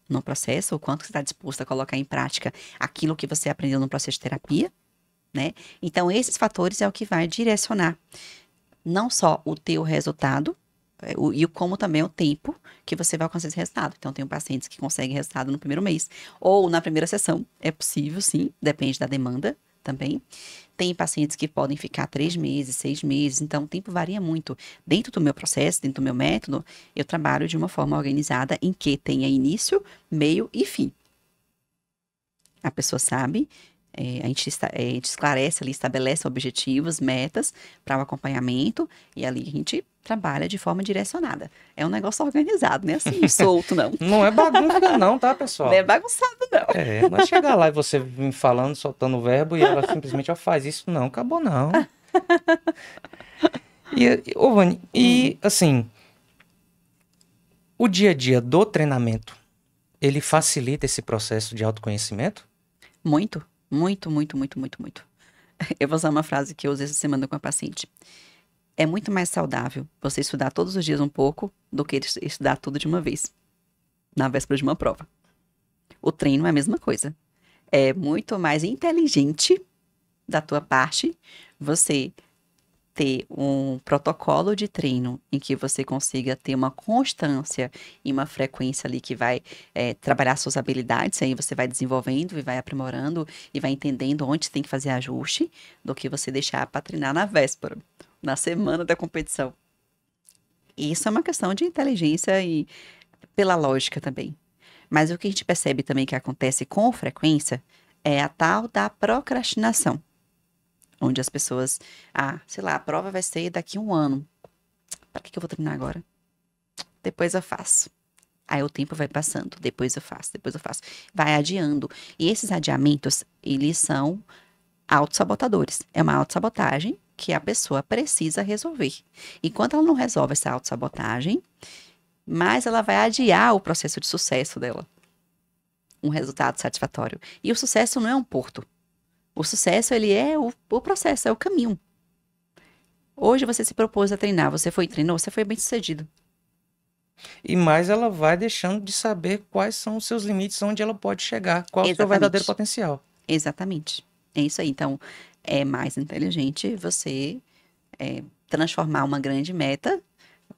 no processo, o quanto você está disposto a colocar em prática aquilo que você aprendeu no processo de terapia, né? Então, esses fatores é o que vai direcionar não só o teu resultado, e como também o tempo que você vai alcançar esse resultado. Então, tenho pacientes que conseguem resultado no primeiro mês, ou na primeira sessão. É possível, sim, depende da demanda também. Tem pacientes que podem ficar 3 meses, 6 meses, então o tempo varia muito. Dentro do meu processo, dentro do meu método, eu trabalho de uma forma organizada em que tenha início, meio e fim. A pessoa sabe, a gente esclarece ali, estabelece objetivos, metas para o acompanhamento e ali a gente trabalha de forma direcionada. É um negócio organizado, não é assim, solto, não. Não é bagunça não, tá, pessoal? Não é bagunçado, não. Não é chegar lá e você me falando, soltando o verbo e ela simplesmente faz isso. Não, acabou não. Ô, Vani, e assim, o dia a dia do treinamento, ele facilita esse processo de autoconhecimento? Muito, muito, muito, muito, muito, muito. Eu vou usar uma frase que eu usei essa semana com a paciente. É muito mais saudável você estudar todos os dias um pouco do que estudar tudo de uma vez, na véspera de uma prova. O treino é a mesma coisa. É muito mais inteligente da tua parte você ter um protocolo de treino em que você consiga ter uma constância e uma frequência ali que vai trabalhar suas habilidades, aí você vai desenvolvendo e vai aprimorando e vai entendendo onde você tem que fazer ajuste, do que você deixar para treinar na véspera, na semana da competição. E isso é uma questão de inteligência e pela lógica também. Mas o que a gente percebe também que acontece com frequência é a tal da procrastinação. Onde as pessoas, sei lá, a prova vai ser daqui a 1 ano. Para que eu vou treinar agora? Depois eu faço. Aí o tempo vai passando, depois eu faço. Vai adiando. E esses adiamentos, eles são autossabotadores. É uma autossabotagem que a pessoa precisa resolver. E quando ela não resolve essa autossabotagem, mais ela vai adiar o processo de sucesso dela. Um resultado satisfatório. E o sucesso não é um porto. O sucesso, ele é o processo, é o caminho. Hoje você se propôs a treinar, você treinou, você foi bem sucedido. E mais ela vai deixando de saber quais são os seus limites, onde ela pode chegar, qual é o seu verdadeiro potencial. Exatamente. É isso aí. Então, é mais inteligente você transformar uma grande meta,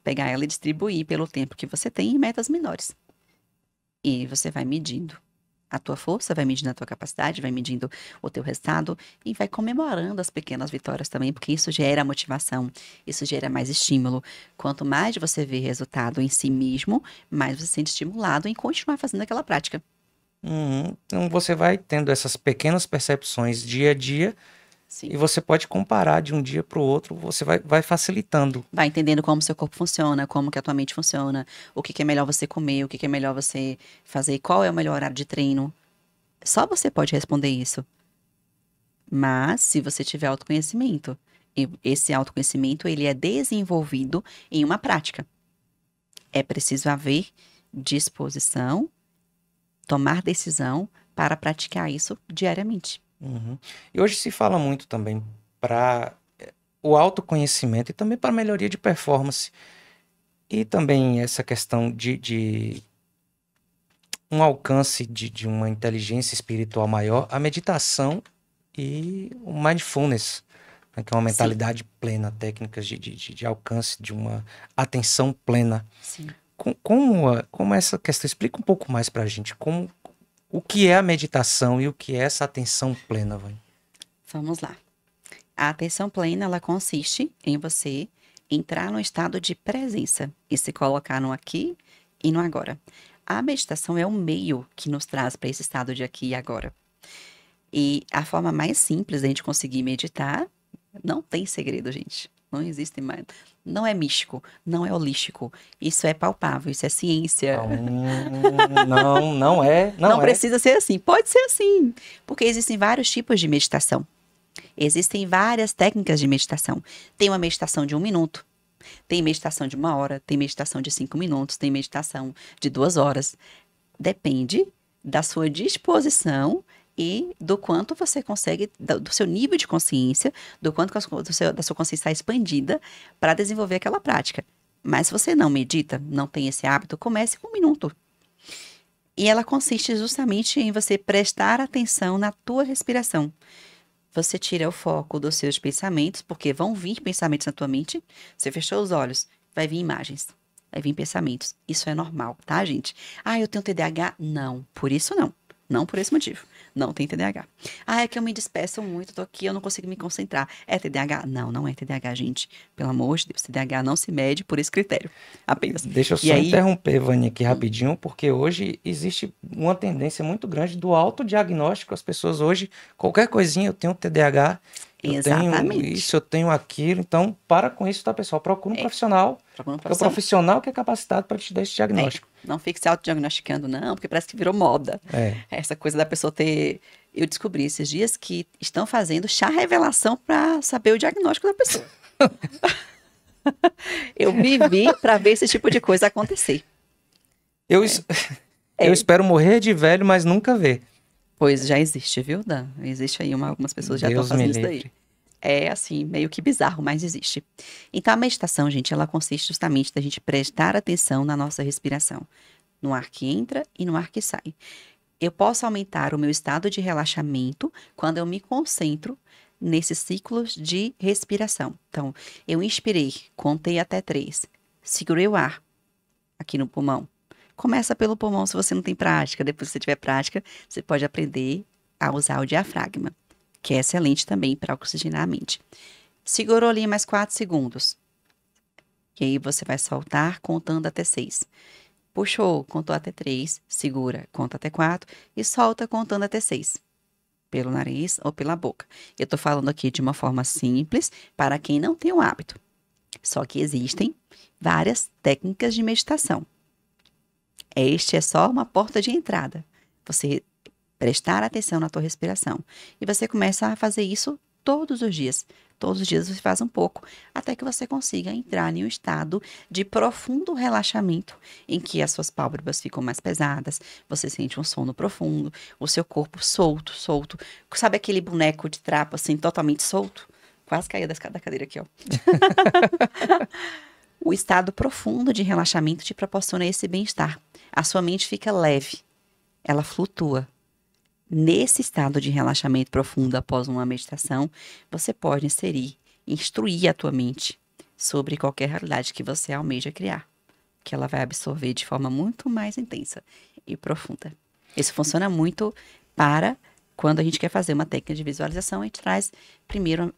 pegar ela e distribuir pelo tempo que você tem em metas menores. E você vai medindo a tua força, vai medindo a tua capacidade, vai medindo o teu resultado e vai comemorando as pequenas vitórias também, porque isso gera motivação, isso gera mais estímulo. Quanto mais você vê resultado em si mesmo, mais você se sente estimulado em continuar fazendo aquela prática. Então você vai tendo essas pequenas percepções dia a dia. Sim. E você pode comparar de um dia para o outro, você vai facilitando. Vai entendendo como seu corpo funciona, como que a tua mente funciona, o que é melhor você comer, o que é melhor você fazer, qual é o melhor horário de treino. Só você pode responder isso. Mas se você tiver autoconhecimento, e esse autoconhecimento ele é desenvolvido em uma prática. É preciso haver disposição, tomar decisão para praticar isso diariamente. Uhum. E hoje se fala muito também para o autoconhecimento e também para melhoria de performance. E também essa questão de um alcance de uma inteligência espiritual maior, a meditação e o mindfulness, né, que é uma Sim, mentalidade plena, técnicas de alcance, de uma atenção plena. sim. Como essa questão? Explica um pouco mais para a gente, o que é a meditação e o que é essa atenção plena, Vânia? Vamos lá. A atenção plena, ela consiste em você entrar no estado de presença e se colocar no aqui e no agora. A meditação é o meio que nos traz para esse estado de aqui e agora. E a forma mais simples da gente conseguir meditar, não tem segredo, gente. Não existe mais. Não é místico, não é holístico. Isso é palpável, isso é ciência. Não, não é, Não não é. precisa ser assim. Pode ser assim, porque existem vários tipos de meditação. Existem várias técnicas de meditação. Tem uma meditação de 1 minuto, tem meditação de 1 hora, tem meditação de 5 minutos, tem meditação de 2 horas. Depende da sua disposição e do quanto você consegue, do seu nível de consciência, do quanto da sua consciência está expandida para desenvolver aquela prática. Mas se você não medita, não tem esse hábito, comece com 1 minuto. E ela consiste justamente em você prestar atenção na tua respiração. Você tira o foco dos seus pensamentos, porque vão vir pensamentos na tua mente. Você fechou os olhos, vai vir imagens, vai vir pensamentos. Isso é normal, tá, gente? Ah, eu tenho TDAH? Não, por isso não. Não por esse motivo. Não tem TDAH. Ah, é que eu me disperso muito, tô aqui, eu não consigo me concentrar. É TDAH? Não, não é TDAH, gente. Pelo amor de Deus, TDAH não se mede por esse critério. Apenas. Deixa eu E só aí, interromper, Vânia, aqui rapidinho, porque hoje existe uma tendência muito grande do autodiagnóstico. As pessoas hoje, qualquer coisinha, eu tenho TDAH, eu tenho exatamente. isso, eu tenho aquilo. Então, para com isso, tá, pessoal? Procura um profissional, Procura um porque é o profissional. profissional que é capacitado para te dar esse É, diagnóstico. não fique se autodiagnosticando, não, porque parece que virou moda. É. Essa coisa da pessoa ter. Eu descobri esses dias que estão fazendo chá revelação para saber o diagnóstico da pessoa. Eu vivi para ver esse tipo de coisa acontecer. Eu, eu É. espero morrer de velho, mas nunca ver. Pois já existe, viu, Dan? Existe aí algumas pessoas já estão Deus me fazendo isso daí. livre. É assim, meio que bizarro, mas existe. Então a meditação, gente, ela consiste justamente da gente prestar atenção na nossa respiração, no ar que entra e no ar que sai. Eu posso aumentar o meu estado de relaxamento quando eu me concentro nesses ciclos de respiração. Então, eu inspirei, contei até 3, segurei o ar aqui no pulmão. Começa pelo pulmão se você não tem prática. Depois, se você tiver prática, você pode aprender a usar o diafragma, que é excelente também para oxigenar a mente. Segurou ali mais 4 segundos. E aí você vai soltar contando até 6. Puxou, contou até 3, segura, conta até 4 e solta contando até 6. Pelo nariz ou pela boca. Eu tô falando aqui de uma forma simples para quem não tem o hábito. Só que existem várias técnicas de meditação. Este é só uma porta de entrada. Você prestar atenção na tua respiração. E você começa a fazer isso todos os dias. Todos os dias você faz um pouco, até que você consiga entrar em um estado de profundo relaxamento, em que as suas pálpebras ficam mais pesadas, você sente um sono profundo, o seu corpo solto, solto. Sabe aquele boneco de trapo, assim, totalmente solto? Quase caía da cadeira aqui, ó. O estado profundo de relaxamento te proporciona esse bem-estar. A sua mente fica leve, ela flutua. Nesse estado de relaxamento profundo após uma meditação, você pode instruir a tua mente sobre qualquer realidade que você almeja criar, que ela vai absorver de forma muito mais intensa e profunda. Isso funciona muito para quando a gente quer fazer uma técnica de visualização, a gente traz primeiro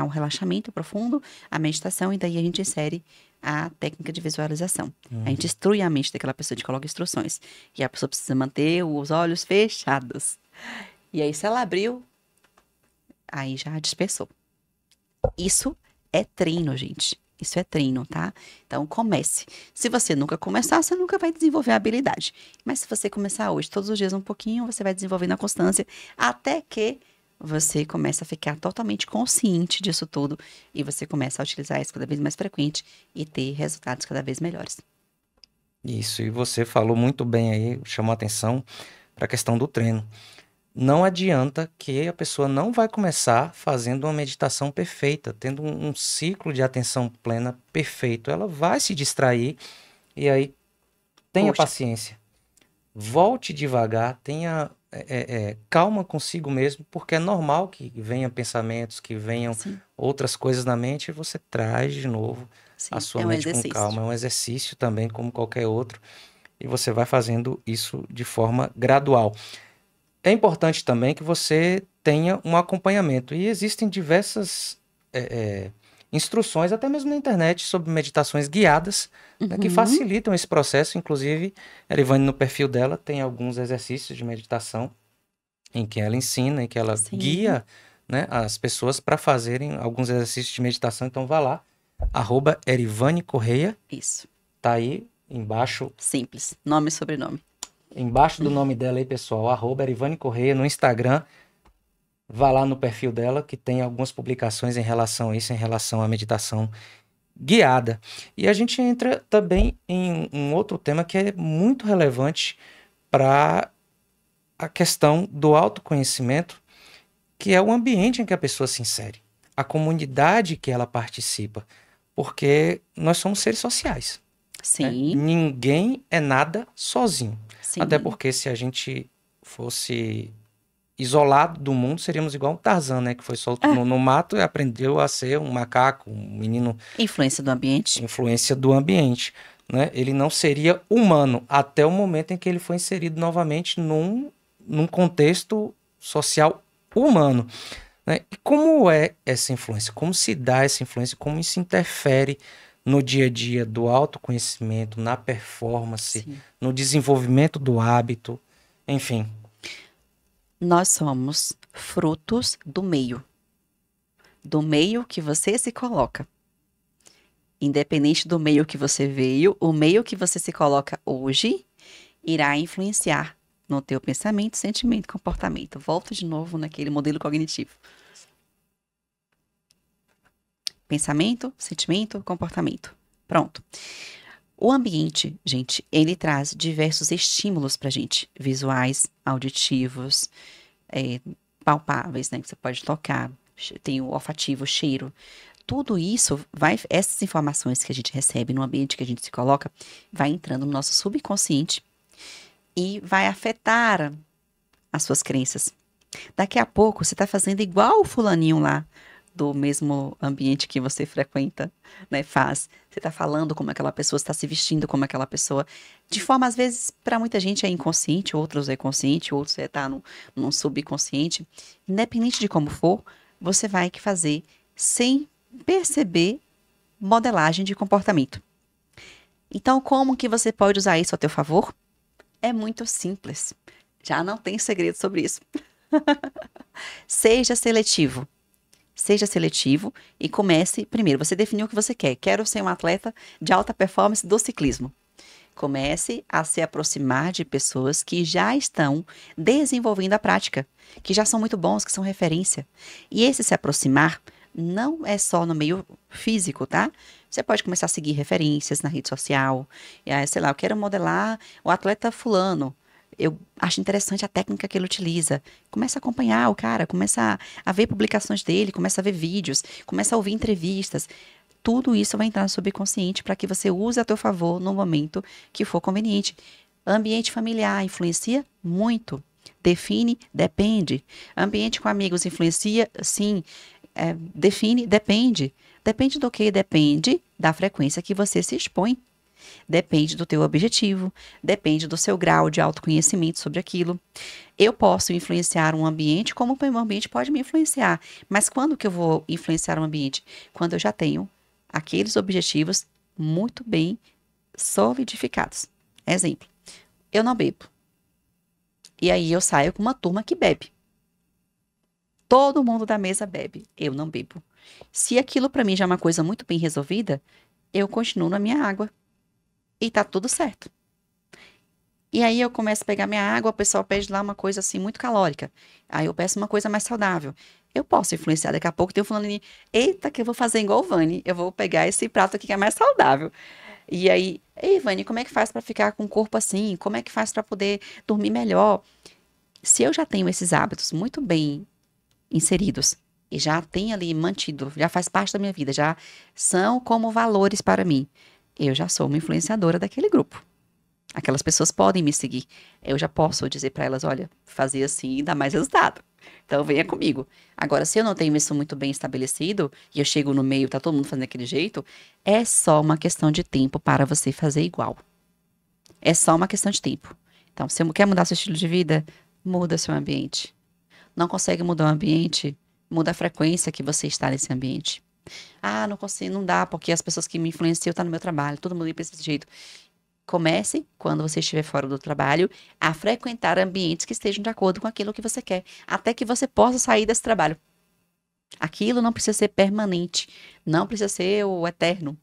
um relaxamento profundo, a meditação, e daí a gente insere a técnica de visualização. A gente instrui a mente daquela pessoa, a gente coloca instruções. E a pessoa precisa manter os olhos fechados. E aí, se ela abriu, aí já dispersou. Isso é treino, gente. Isso é treino, tá? Então, comece. Se você nunca começar, você nunca vai desenvolver a habilidade. Mas se você começar hoje, todos os dias um pouquinho, você vai desenvolvendo a constância, até que você começa a ficar totalmente consciente disso tudo e você começa a utilizar isso cada vez mais frequente e ter resultados cada vez melhores. Isso, e você falou muito bem aí, chamou a atenção para a questão do treino. não adianta que a pessoa não vai começar fazendo uma meditação perfeita, tendo um ciclo de atenção plena perfeito. Ela vai se distrair e aí tenha Poxa, paciência. Volte devagar, tenha calma consigo mesmo, porque é normal que venham pensamentos, que venham sim, outras coisas na mente, e você traz de novo a sim, sua é um mente com exercício. calma. É um exercício também, como qualquer outro, e você vai fazendo isso de forma gradual. É importante também que você tenha um acompanhamento, e existem diversas instruções, até mesmo na internet, sobre meditações guiadas, né, que Uhum, facilitam esse processo. Inclusive, a Erivane, no perfil dela, tem alguns exercícios de meditação em que ela ensina, em que ela sim, guia, né, as pessoas para fazerem alguns exercícios de meditação. Então, vá lá, @Erivane Correia, isso. tá aí embaixo, Simples. Nome e sobrenome. embaixo do nome dela aí, pessoal, @Erivane Correia no Instagram. Vá lá no perfil dela, que tem algumas publicações em relação a isso, em relação à meditação guiada. E a gente entra também em um outro tema que é muito relevante para a questão do autoconhecimento, que é o ambiente em que a pessoa se insere, a comunidade que ela participa, porque nós somos seres sociais, né? Sim, Ninguém é nada sozinho. Até sim. porque se a gente fosse isolado do mundo, seríamos igual um Tarzan, né? Que foi solto Ah, no mato e aprendeu a ser um macaco, um menino, influência do ambiente. influência do ambiente, né? Ele não seria humano até o momento em que ele foi inserido novamente num contexto social humano, né? E como é essa influência? Como se dá essa influência? Como isso interfere no dia a dia do autoconhecimento, na performance, Sim. no desenvolvimento do hábito, enfim. Nós somos frutos do meio que você se coloca. Independente do meio que você veio, o meio que você se coloca hoje irá influenciar no teu pensamento, sentimento e comportamento. Volto de novo naquele modelo cognitivo. Pensamento, sentimento, comportamento. Pronto. O ambiente, gente, ele traz diversos estímulos pra gente, visuais, auditivos, é, palpáveis, né? Que você pode tocar, tem o olfativo, o cheiro. Tudo isso vai, essas informações que a gente recebe no ambiente que a gente se coloca, vai entrando no nosso subconsciente e vai afetar as suas crenças. Daqui a pouco você está fazendo igual o fulaninho lá do mesmo ambiente que você frequenta, né, faz. Você está falando como aquela pessoa, está se vestindo como aquela pessoa. De forma, às vezes, para muita gente é inconsciente, outros é consciente, outros está num subconsciente. Independente de como for, você vai que fazer sem perceber modelagem de comportamento. Então, como que você pode usar isso a teu favor? É muito simples. Já não tem segredo sobre isso. Seja seletivo. Seja seletivo e comece. Primeiro, você definiu o que você quer. Quero ser um atleta de alta performance do ciclismo. Comece a se aproximar de pessoas que já estão desenvolvendo a prática, que já são muito bons, que são referência. E esse se aproximar não é só no meio físico, tá? Você pode começar a seguir referências na rede social. E aí, sei lá, eu quero modelar o atleta fulano. Eu acho interessante a técnica que ele utiliza. Começa a acompanhar o cara, começa a ver publicações dele, começa a ver vídeos, começa a ouvir entrevistas. Tudo isso vai entrar no subconsciente para que você use a teu favor no momento que for conveniente. Ambiente familiar influencia muito. Define, depende. Ambiente com amigos influencia, sim. Define, depende. Depende do que? Depende da frequência que você se expõe. Depende do teu objetivo, depende do seu grau de autoconhecimento sobre aquilo. Eu posso influenciar um ambiente como o ambiente pode me influenciar. Mas quando que eu vou influenciar um ambiente? Quando eu já tenho aqueles objetivos muito bem solidificados. Exemplo, eu não bebo. E aí eu saio com uma turma que bebe. Todo mundo da mesa bebe. Eu não bebo. Se aquilo para mim já é uma coisa muito bem resolvida, eu continuo na minha água. E tá tudo certo. E aí eu começo a pegar minha água, o pessoal pede lá uma coisa assim muito calórica. Aí eu peço uma coisa mais saudável. Eu posso influenciar, daqui a pouco tem um falando ali, eita, que eu vou fazer igual o Vani, eu vou pegar esse prato aqui que é mais saudável. E aí, ei, Vani, como é que faz para ficar com o corpo assim? Como é que faz para poder dormir melhor? Se eu já tenho esses hábitos muito bem inseridos e já tenho ali mantido, já faz parte da minha vida, já são como valores para mim, eu já sou uma influenciadora daquele grupo. Aquelas pessoas podem me seguir. Eu já posso dizer para elas, olha, fazer assim dá mais resultado. Então venha comigo. Agora, se eu não tenho isso muito bem estabelecido e eu chego no meio, tá todo mundo fazendo daquele jeito, é só uma questão de tempo para você fazer igual. É só uma questão de tempo. Então, se você quer mudar seu estilo de vida, muda seu ambiente. Não consegue mudar o ambiente, muda a frequência que você está nesse ambiente. Ah, não consigo, não dá, porque as pessoas que me influenciam estão no meu trabalho, todo mundo pensa desse jeito. Comece, quando você estiver fora do trabalho, a frequentar ambientes que estejam de acordo com aquilo que você quer, até que você possa sair desse trabalho. Aquilo não precisa ser permanente, não precisa ser o eterno.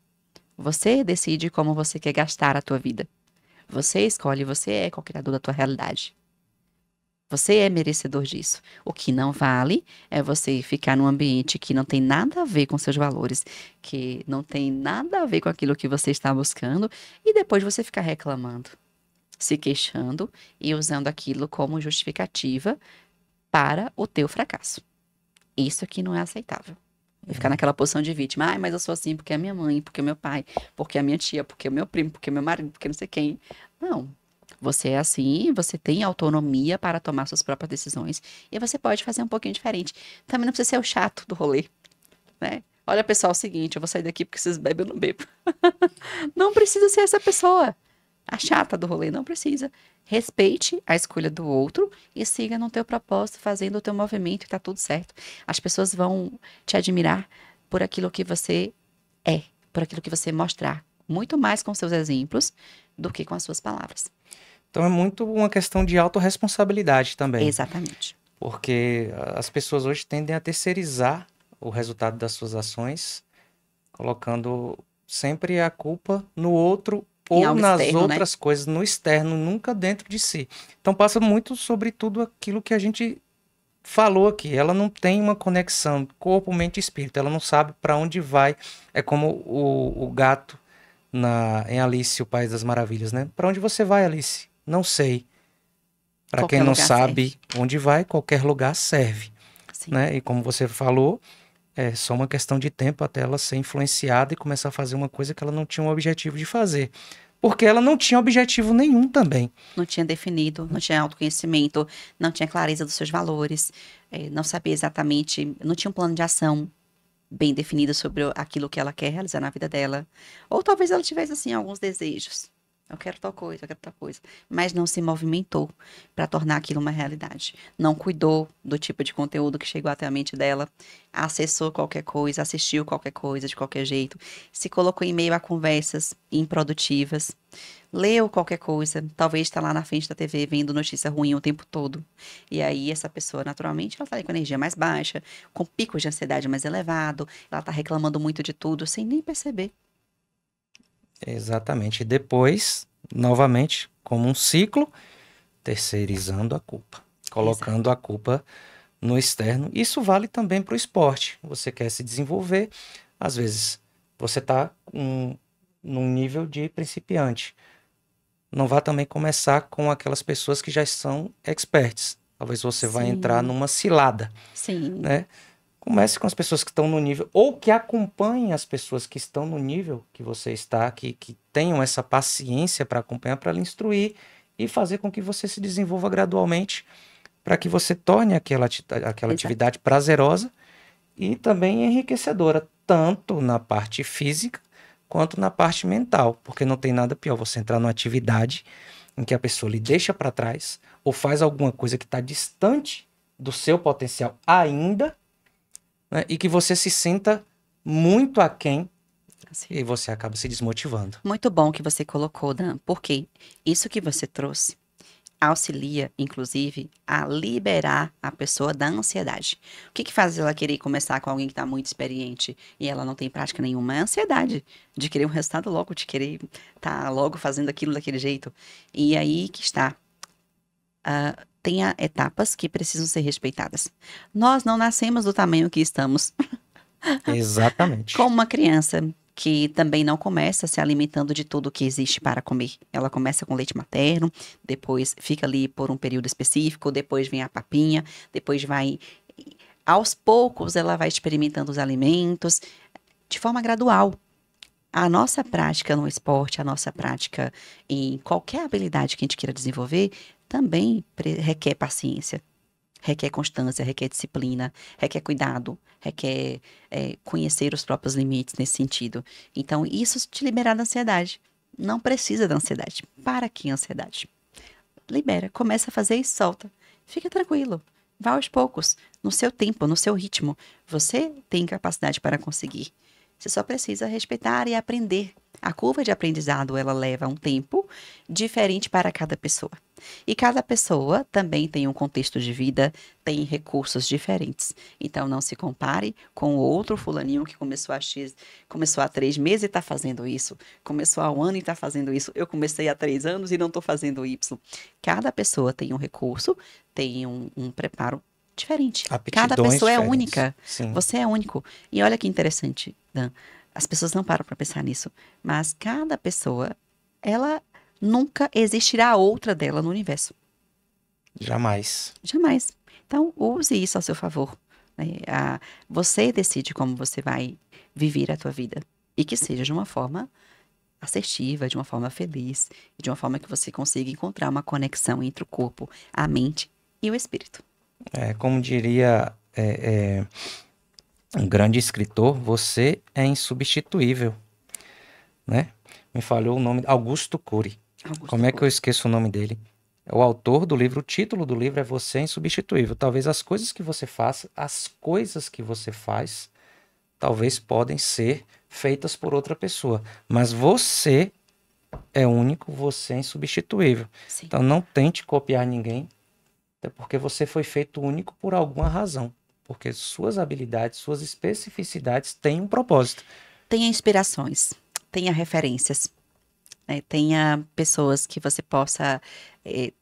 Você decide como você quer gastar a tua vida. Você escolhe, você é co-criador da tua realidade. Você é merecedor disso. O que não vale é você ficar num ambiente que não tem nada a ver com seus valores, que não tem nada a ver com aquilo que você está buscando, e depois você ficar reclamando, se queixando e usando aquilo como justificativa para o teu fracasso. Isso aqui não é aceitável. Ficar naquela posição de vítima. Ai, mas eu sou assim porque é minha mãe, porque é meu pai, porque é minha tia, porque é meu primo, porque é meu marido, porque não sei quem. Não. Você é assim, você tem autonomia para tomar suas próprias decisões e você pode fazer um pouquinho diferente. Também não precisa ser o chato do rolê, né? Olha, pessoal, é o seguinte, eu vou sair daqui porque vocês bebem, eu não bebo. Não precisa ser essa pessoa. A chata do rolê, não precisa. Respeite a escolha do outro e siga no teu propósito, fazendo o teu movimento e tá tudo certo. As pessoas vão te admirar por aquilo que você é, por aquilo que você mostrar. Muito mais com seus exemplos do que com as suas palavras. Então é muito uma questão de autorresponsabilidade também. Exatamente. Porque as pessoas hoje tendem a terceirizar o resultado das suas ações, colocando sempre a culpa no outro Em ou algo nas externo, né? outras coisas, no externo, nunca dentro de si. Então passa muito sobre tudo aquilo que a gente falou aqui. Ela não tem uma conexão corpo, mente e espírito. Ela não sabe para onde vai. É como o gato em Alice, o País das Maravilhas, né? Para onde você vai, Alice? Não sei. Para quem Qualquer não lugar sabe serve. onde vai, qualquer lugar serve, Sim. né? E como você falou, é só uma questão de tempo até ela ser influenciada e começar a fazer uma coisa que ela não tinha um objetivo de fazer. Porque ela não tinha objetivo nenhum também. Não tinha definido, não tinha autoconhecimento, não tinha clareza dos seus valores, não sabia exatamente, não tinha um plano de ação bem definido sobre aquilo que ela quer realizar na vida dela. Ou talvez ela tivesse, assim, alguns desejos. Eu quero tal coisa, eu quero tal coisa. Mas não se movimentou para tornar aquilo uma realidade. Não cuidou do tipo de conteúdo que chegou até a mente dela. Acessou qualquer coisa, assistiu qualquer coisa de qualquer jeito. Se colocou em meio a conversas improdutivas. Leu qualquer coisa. Talvez está lá na frente da TV vendo notícia ruim o tempo todo. E aí essa pessoa, naturalmente, ela está com energia mais baixa, com picos de ansiedade mais elevado. Ela está reclamando muito de tudo sem nem perceber. Exatamente. E depois, novamente, como um ciclo, terceirizando a culpa. Colocando a culpa no externo. Isso vale também para o esporte. Você quer se desenvolver, às vezes você está num nível de principiante. Não vá também começar com aquelas pessoas que já são experts. Talvez você vai entrar Sim, numa cilada, sim, né? Comece com as pessoas que estão no nível, ou que acompanhem as pessoas que estão no nível que você está, que tenham essa paciência para acompanhar, para lhe instruir e fazer com que você se desenvolva gradualmente, para que você torne aquela exato. atividade prazerosa e também enriquecedora, tanto na parte física quanto na parte mental, porque não tem nada pior você entrar numa atividade em que a pessoa lhe deixa para trás ou faz alguma coisa que está distante do seu potencial ainda, né, e que você se sinta muito aquém Assim. e você acaba se desmotivando. Muito bom que você colocou, Dan, porque isso que você trouxe auxilia, inclusive, a liberar a pessoa da ansiedade. O que faz ela querer começar com alguém que está muito experiente e ela não tem prática nenhuma? É a ansiedade de querer um resultado logo, de querer estar logo fazendo aquilo daquele jeito. E aí que está. Tem etapas que precisam ser respeitadas. Nós não nascemos do tamanho que estamos. Exatamente. Como uma criança que também não começa se alimentando de tudo que existe para comer. Ela começa com leite materno, depois fica ali por um período específico, depois vem a papinha, depois vai. Aos poucos, ela vai experimentando os alimentos de forma gradual. A nossa prática no esporte, a nossa prática em qualquer habilidade que a gente queira desenvolver, também requer paciência, requer constância, requer disciplina, requer cuidado, requer conhecer os próprios limites nesse sentido. Então, isso te libera da ansiedade. Não precisa da ansiedade. Para que ansiedade? Libera, começa a fazer e solta. Fica tranquilo. Vá aos poucos, no seu tempo, no seu ritmo. Você tem capacidade para conseguir. Você só precisa respeitar e aprender. A curva de aprendizado, ela leva um tempo diferente para cada pessoa. E cada pessoa também tem um contexto de vida, tem recursos diferentes. Então, não se compare com o outro fulaninho que começou há 3 meses e está fazendo isso. Começou há 1 ano e está fazendo isso. Eu comecei há 3 anos e não estou fazendo Y. Cada pessoa tem um recurso, tem um preparo diferente. Cada Aptidões pessoa é diferentes. única. Sim. Você é único. E olha que interessante, Dan. As pessoas não param para pensar nisso. Mas cada pessoa, ela nunca existirá outra dela no universo. Jamais. Jamais. Então, use isso ao seu favor. Né? Você decide como você vai viver a tua vida. E que seja de uma forma assertiva, de uma forma feliz, de uma forma que você consiga encontrar uma conexão entre o corpo, a mente e o espírito. Como diria um grande escritor, você é insubstituível, né? Me falhou o nome, Augusto Cury. Como é que eu esqueço o nome dele? É o autor do livro, o título do livro é Você é Insubstituível. Talvez as coisas que você faça, as coisas que você faz, talvez podem ser feitas por outra pessoa. Mas você é único, você é insubstituível. Sim. Então não tente copiar ninguém, até porque você foi feito único por alguma razão. Porque suas habilidades, suas especificidades têm um propósito. Tenha inspirações, tenha referências, né? Tenha pessoas que você possa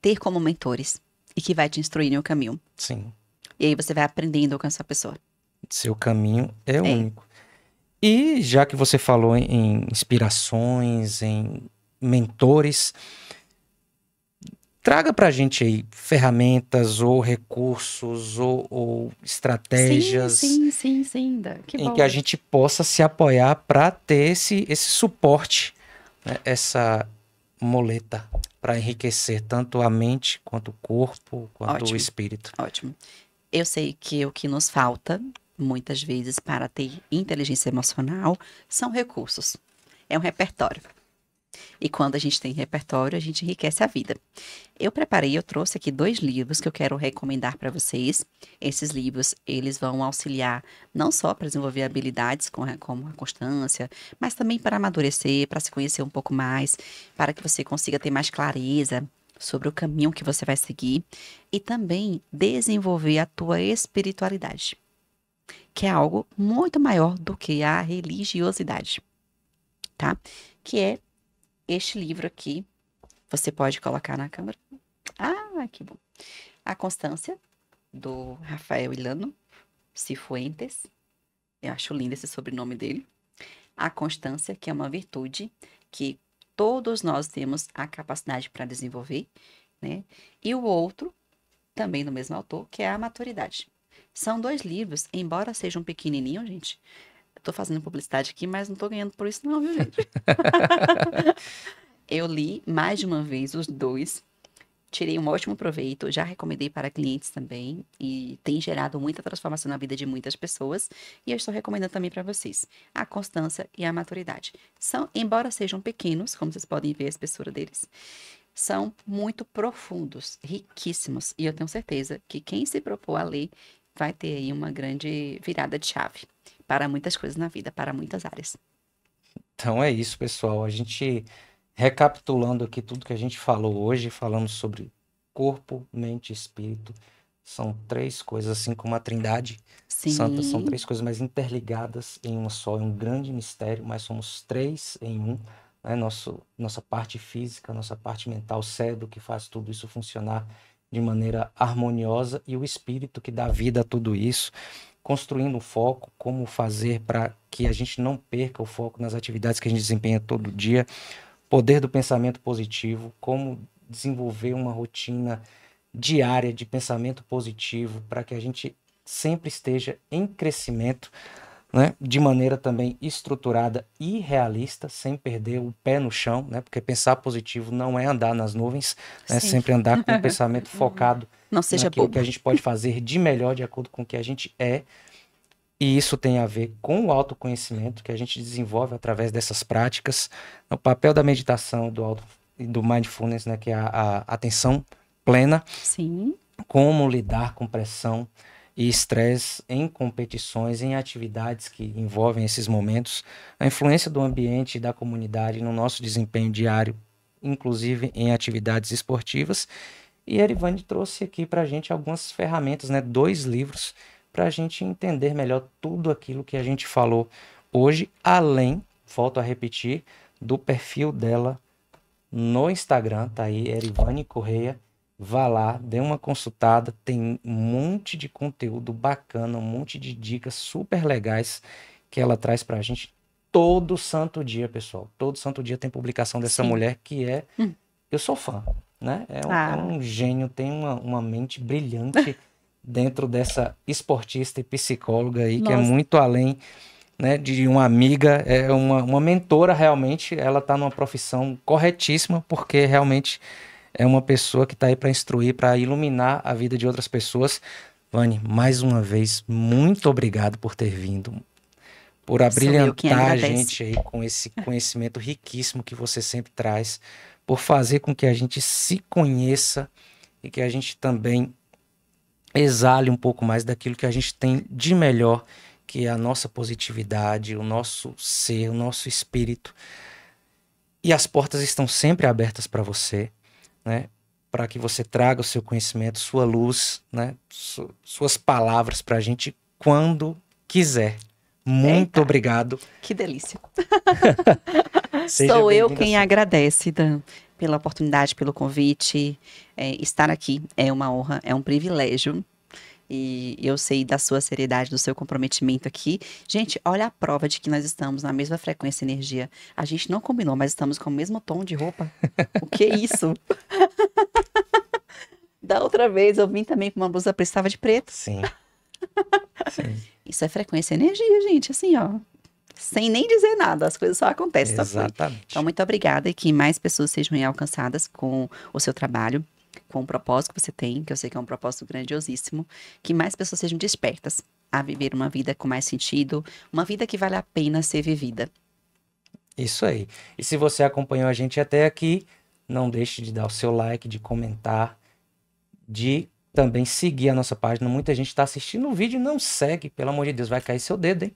ter como mentores e que vai te instruir no caminho. Sim. E aí você vai aprendendo com essa pessoa. Seu caminho é único. E já que você falou em inspirações, em mentores, traga pra gente aí ferramentas ou recursos ou estratégias Sim, que em bom. que a gente possa se apoiar para ter esse suporte, né? Essa moleta para enriquecer tanto a mente quanto o corpo, quanto o espírito. Ótimo. Eu sei que o que nos falta, muitas vezes, para ter inteligência emocional, são recursos. É um repertório. E quando a gente tem repertório, a gente enriquece a vida. Eu trouxe aqui 2 livros que eu quero recomendar para vocês. Esses livros, eles vão auxiliar não só para desenvolver habilidades como a constância, mas também para amadurecer, para se conhecer um pouco mais, para que você consiga ter mais clareza sobre o caminho que você vai seguir e também desenvolver a tua espiritualidade, que é algo muito maior do que a religiosidade, tá? Que é este livro aqui. Você pode colocar na câmera. Ah, que bom. A Constância, do Rafael Ilano Cifuentes. Eu acho lindo esse sobrenome dele. A constância, que é uma virtude que todos nós temos a capacidade para desenvolver, né? E o outro, também do mesmo autor, que é a maturidade. São 2 livros, embora sejam pequenininhos, gente. Eu tô fazendo publicidade aqui, mas não tô ganhando por isso não, viu, gente? Eu li mais de uma vez os 2, tirei um ótimo proveito, já recomendei para clientes também e tem gerado muita transformação na vida de muitas pessoas e eu estou recomendando também para vocês. A constância e a maturidade. Embora sejam pequenos, como vocês podem ver a espessura deles, são muito profundos, riquíssimos e eu tenho certeza que quem se propor a ler vai ter aí uma grande virada de chave para muitas coisas na vida, para muitas áreas. Então é isso, pessoal. A gente, recapitulando aqui tudo que a gente falou hoje, falamos sobre corpo, mente e espírito. São 3 coisas, assim como a Trindade Santa, são 3 coisas mais interligadas em uma só, é um grande mistério, mas somos 3 em um, né? Nossa parte física, nossa parte mental, cérebro que faz tudo isso funcionar de maneira harmoniosa e o espírito que dá vida a tudo isso, construindo o foco, como fazer para que a gente não perca o foco nas atividades que a gente desempenha todo dia, poder do pensamento positivo, como desenvolver uma rotina diária de pensamento positivo para que a gente sempre esteja em crescimento, né? De maneira também estruturada e realista, sem perder o pé no chão, né? Porque pensar positivo não é andar nas nuvens, né? Sim. Sempre andar com o pensamento focado Não seja naquilo bobo. que a gente pode fazer de melhor de acordo com o que a gente é. E isso tem a ver com o autoconhecimento que a gente desenvolve através dessas práticas. O papel da meditação e do mindfulness, né? Que é a atenção plena, Sim. como lidar com pressão e estresse em competições, em atividades que envolvem esses momentos, a influência do ambiente e da comunidade no nosso desempenho diário, inclusive em atividades esportivas. E a Erivane trouxe aqui para a gente algumas ferramentas, né? 2 livros, para a gente entender melhor tudo aquilo que a gente falou hoje, além, volto a repetir, do perfil dela no Instagram, tá aí, Erivane Correia. Vá lá, dê uma consultada, tem um monte de conteúdo bacana, um monte de dicas super legais que ela traz pra gente todo santo dia, pessoal. Todo santo dia tem publicação dessa Sim. mulher que é... Hum. Eu sou fã, né? É Ah. um gênio, tem uma mente brilhante dentro dessa esportista e psicóloga aí, que é Nossa. muito além, né, de uma amiga, é uma mentora realmente. Ela está numa profissão corretíssima, porque realmente é uma pessoa que está aí para instruir, para iluminar a vida de outras pessoas. Vani, mais uma vez, muito obrigado por ter vindo, por Sou eu quem abrilhantar a agradece. gente aí com esse conhecimento riquíssimo que você sempre traz, por fazer com que a gente se conheça e que a gente também exale um pouco mais daquilo que a gente tem de melhor, que é a nossa positividade, o nosso ser, o nosso espírito. E as portas estão sempre abertas para você, né? Para que você traga o seu conhecimento, sua luz, né? Suas palavras para a gente quando quiser. Muito Eita. obrigado. Que delícia. Seja Sou eu bem-vinda quem sempre. agradece, Dan, pela oportunidade, pelo convite. Estar aqui é uma honra, é um privilégio. E eu sei da sua seriedade, do seu comprometimento aqui. Gente, olha a prova de que nós estamos na mesma frequência e energia. A gente não combinou, mas estamos com o mesmo tom de roupa. O que é isso? Da outra vez eu vim também com uma blusa preta, estava de preto. Sim. Sim. Isso é frequência e energia, gente. Assim, ó. Sem nem dizer nada, as coisas só acontecem, só foi. Exatamente. Então, muito obrigada e que mais pessoas sejam alcançadas com o seu trabalho, com o propósito que você tem, que eu sei que é um propósito grandiosíssimo, que mais pessoas sejam despertas a viver uma vida com mais sentido, uma vida que vale a pena ser vivida. Isso aí. E se você acompanhou a gente até aqui, não deixe de dar o seu like, de comentar, de também seguir a nossa página. Muita gente está assistindo o vídeo e não segue, pelo amor de Deus, vai cair seu dedo, hein?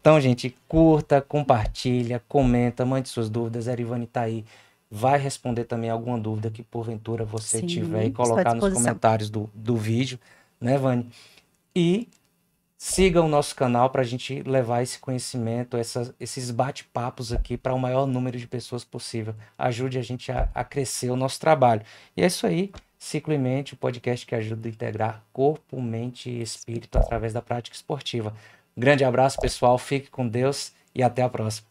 Então, gente, curta, compartilha, comenta, mande suas dúvidas. A Erivane tá aí, vai responder também alguma dúvida que porventura você Sim, tiver e estou à colocar nos disposição. comentários do vídeo, né, Vani? E siga o nosso canal para a gente levar esse conhecimento, esses bate-papos aqui para o maior número de pessoas possível. Ajude a gente a crescer o nosso trabalho. E é isso aí. Ciclo e Mente, o podcast que ajuda a integrar corpo, mente e espírito através da prática esportiva. Um grande abraço, pessoal. Fique com Deus e até a próxima.